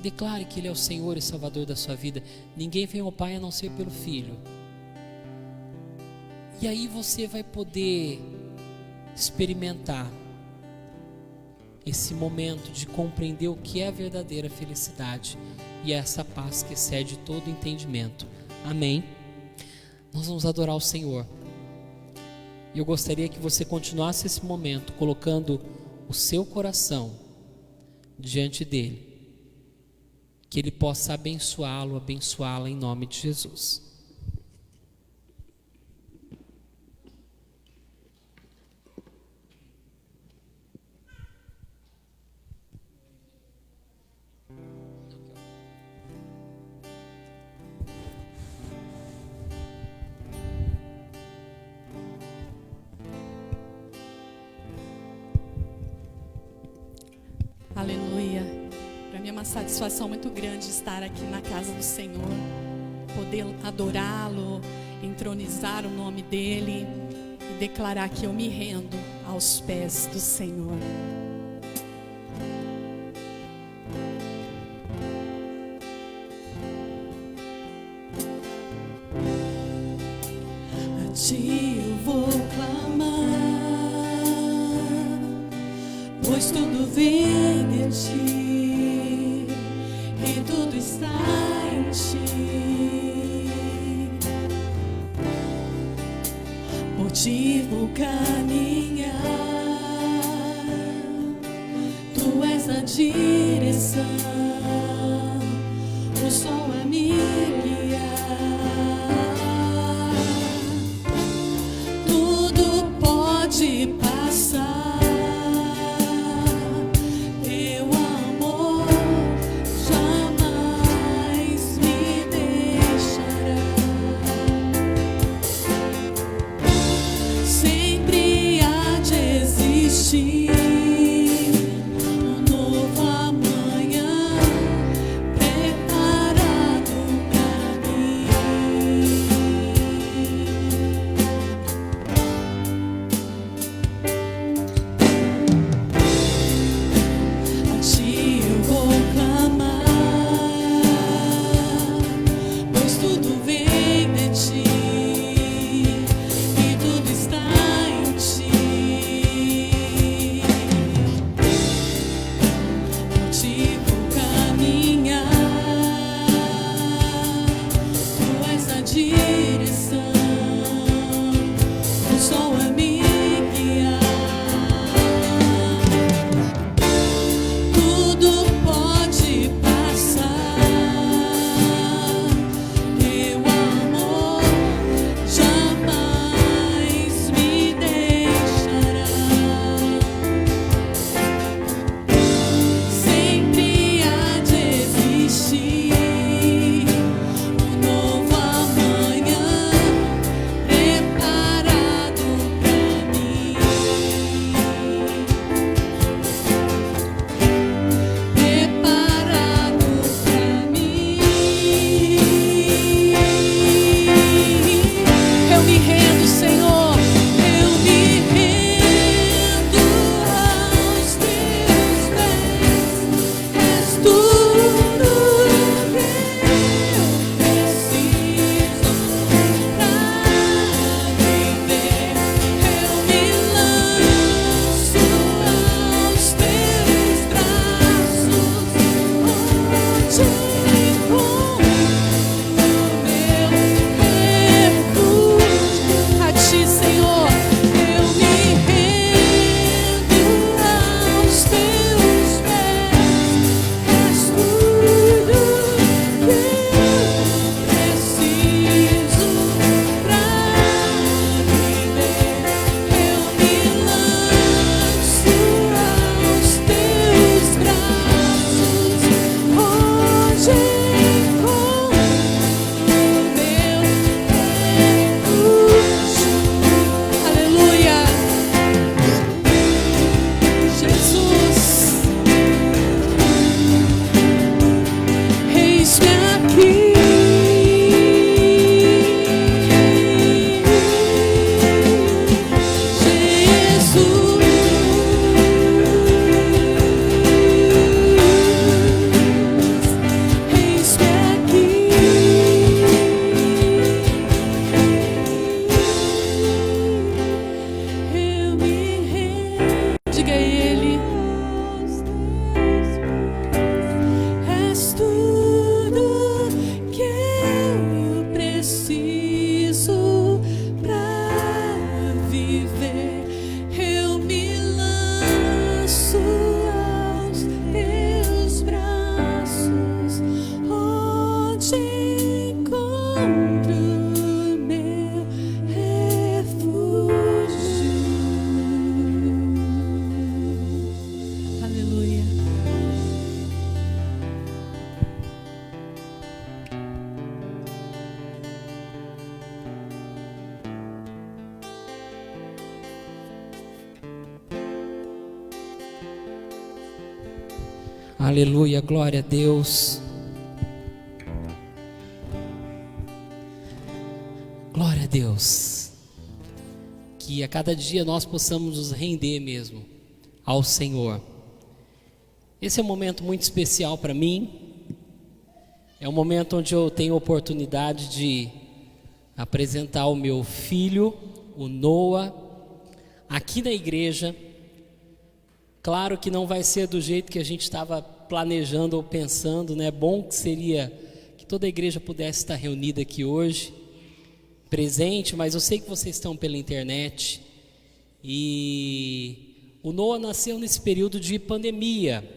Declare que Ele é o Senhor e Salvador da sua vida. Ninguém vem ao Pai a não ser pelo Filho. E aí você vai poder experimentar esse momento de compreender o que é a verdadeira felicidade e essa paz que excede todo entendimento. Amém? Nós vamos adorar o Senhor. E eu gostaria que você continuasse esse momento colocando o seu coração diante dele, que ele possa abençoá-lo, abençoá-la em nome de Jesus. Aleluia. Para mim é uma satisfação muito grande estar aqui na casa do Senhor, poder adorá-lo, entronizar o nome dele e declarar que eu me rendo aos pés do Senhor. A ti eu vou clamar, pois tudo vem de ti e tudo está em ti. Por ti vou caminhar, tu és a direção, o sol a me guiar. Tudo pode passar, teu amor jamais direção, o sol a me guiar. Tudo pode passar, teu amor jamais me deixará. Sempre há de existir um novo amanhã preparado pra mim. Preparado pra mim. Eu me rendo, Senhor, eu me rendo aos teus pés. És tudo que eu preciso pra viver. Eu me lanço aos teus braços, onde encontro meu refúgio. A ti, Senhor, eu me rendo aos teus pés. És tudo que eu preciso pra viver. Eu me lanço aos teus braços, onde encontro meu refúgio. Aleluia. Jesus, eis-me aqui. Jesus, eis-me aqui. Eu me rendo. Diga a Ele. És tudo que eu preciso pra viver. Eu me lanço aos teus braços, onde encontro meu refúgio. Aleluia. Aleluia, glória a Deus. Glória a Deus. Que a cada dia nós possamos nos render mesmo ao Senhor. Esse é um momento muito especial para mim. É um momento onde eu tenho a oportunidade de apresentar o meu filho, o Noah, aqui na igreja. Claro que não vai ser do jeito que a gente estava planejando ou pensando, né? Bom que seria que toda a igreja pudesse estar reunida aqui hoje, presente, mas eu sei que vocês estão pela internet. E o Noah nasceu nesse período de pandemia,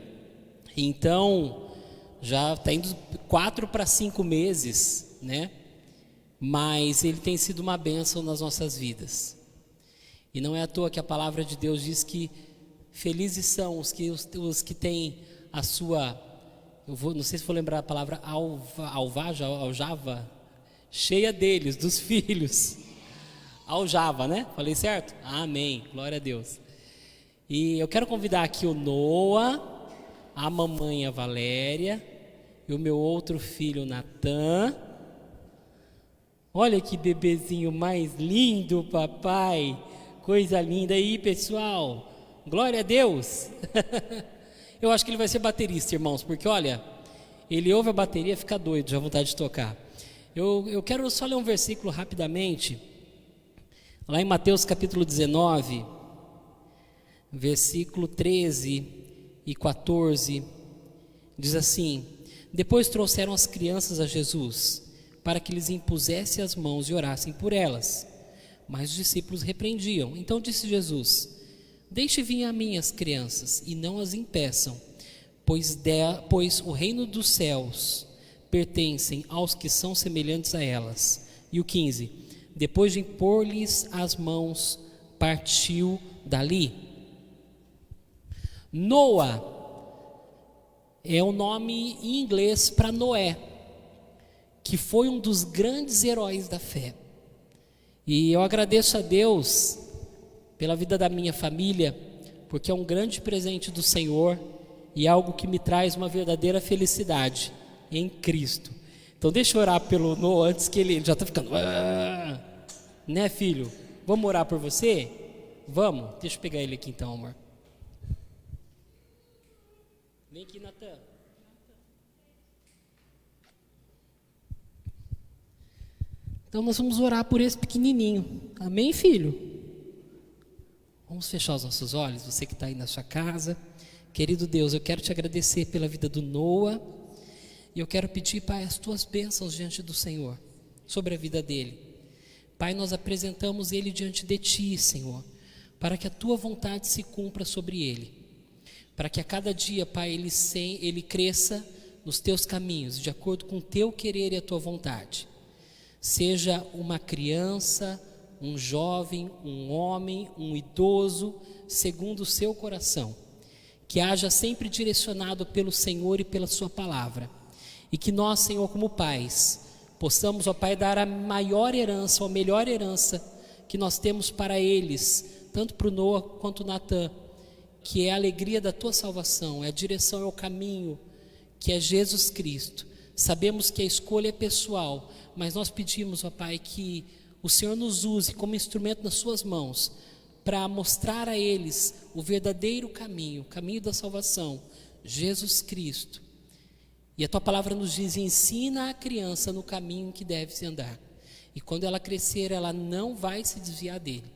então já está indo 4 para 5 meses, né? Mas ele tem sido uma bênção nas nossas vidas. E não é à toa que a palavra de Deus diz que felizes são os que têm a sua, não sei se vou lembrar a palavra, aljava, cheia deles, dos filhos. Aljava, né? Falei certo? Amém, glória a Deus. E eu quero convidar aqui o Noah, a mamãe, a Valéria, e o meu outro filho, o Natan. Olha que bebezinho mais lindo, papai. Coisa linda aí, pessoal. Glória a Deus. Eu acho que ele vai ser baterista, irmãos, porque olha, ele ouve a bateria e fica doido, já vontade de tocar. Eu quero só ler um versículo rapidamente, lá em Mateus capítulo 19, versículo 13 e 14, diz assim: depois trouxeram as crianças a Jesus, para que lhes impusesse as mãos e orassem por elas. Mas os discípulos repreendiam. Então disse Jesus: deixe vir a mim as crianças e não as impeçam, pois o reino dos céus pertencem aos que são semelhantes a elas. E o 15: depois de impor-lhes as mãos, partiu dali. Noa é o nome em inglês para Noé, que foi um dos grandes heróis da fé. E eu agradeço a Deus pela vida da minha família, porque é um grande presente do Senhor e algo que me traz uma verdadeira felicidade em Cristo. Então deixa eu orar pelo Noah antes que ele já está ficando... Né, filho? Vamos orar por você? Vamos? Deixa eu pegar ele aqui então, amor. Vem aqui, Natan. Então nós vamos orar por esse pequenininho. Amém, filho? Vamos fechar os nossos olhos, você que está aí na sua casa. Querido Deus, eu quero te agradecer pela vida do Noah. E eu quero pedir, Pai, as tuas bênçãos diante do Senhor, sobre a vida dele. Pai, nós apresentamos ele diante de ti, Senhor, para que a tua vontade se cumpra sobre ele. Para que a cada dia, Pai, ele cresça nos teus caminhos, de acordo com o teu querer e a tua vontade. Seja uma criança, um jovem, um homem, um idoso, segundo o seu coração. Que haja sempre direcionado pelo Senhor e pela sua palavra. E que nós, Senhor, como pais, possamos, ó Pai, dar a maior herança, a melhor herança que nós temos para eles, tanto para o Noah quanto o Natan, que é a alegria da tua salvação, é a direção, é o caminho, que é Jesus Cristo. Sabemos que a escolha é pessoal, mas nós pedimos, ó Pai, que o Senhor nos use como instrumento nas suas mãos, para mostrar a eles o verdadeiro caminho, o caminho da salvação, Jesus Cristo. E a tua palavra nos diz: ensina a criança no caminho que deve se andar, e quando ela crescer, ela não vai se desviar dele.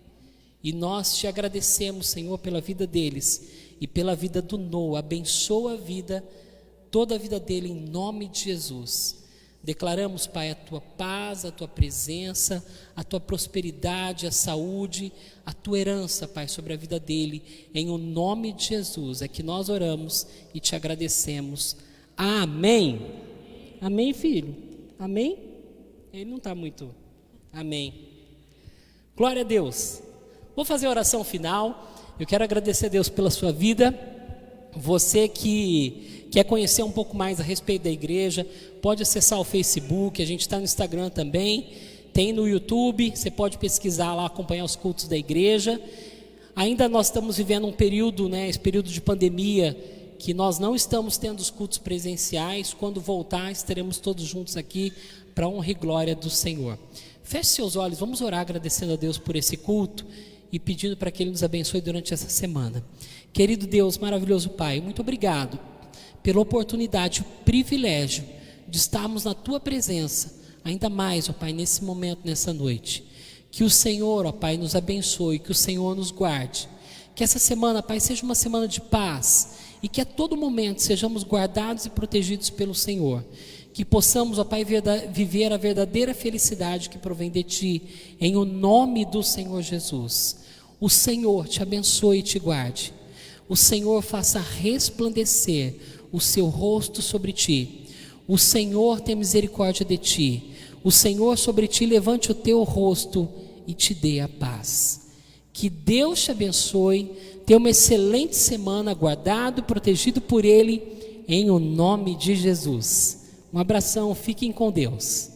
E nós te agradecemos, Senhor, pela vida deles e pela vida do Noah. Abençoa a vida, toda a vida dele, em nome de Jesus. Declaramos, Pai, a tua paz, a tua presença, a tua prosperidade, a saúde, a tua herança, Pai, sobre a vida dele, em o nome de Jesus. É que nós oramos e te agradecemos. Amém. Amém, filho? Amém? Ele não está muito... Amém. Glória a Deus. Vou fazer a oração final. Eu quero agradecer a Deus pela sua vida. Você que quer conhecer um pouco mais a respeito da igreja, pode acessar o Facebook, a gente está no Instagram também, tem no YouTube, você pode pesquisar lá, acompanhar os cultos da igreja. Ainda nós estamos vivendo um período, esse período de pandemia, que nós não estamos tendo os cultos presenciais. Quando voltar, estaremos todos juntos aqui para a honra e glória do Senhor. Feche seus olhos, vamos orar agradecendo a Deus por esse culto e pedindo para que Ele nos abençoe durante essa semana. Querido Deus, maravilhoso Pai, muito obrigado pela oportunidade, o privilégio de estarmos na Tua presença, ainda mais, ó Pai, nesse momento, nessa noite. Que o Senhor, ó Pai, nos abençoe, que o Senhor nos guarde. Que essa semana, Pai, seja uma semana de paz e que a todo momento sejamos guardados e protegidos pelo Senhor. Que possamos, ó Pai, viver a verdadeira felicidade que provém de Ti, em o nome do Senhor Jesus. O Senhor te abençoe e te guarde. O Senhor faça resplandecer o seu rosto sobre ti. O Senhor tenha misericórdia de ti. O Senhor sobre ti levante o teu rosto e te dê a paz. Que Deus te abençoe. Tenha uma excelente semana, guardado, protegido por Ele, em o nome de Jesus. Um abração, fiquem com Deus.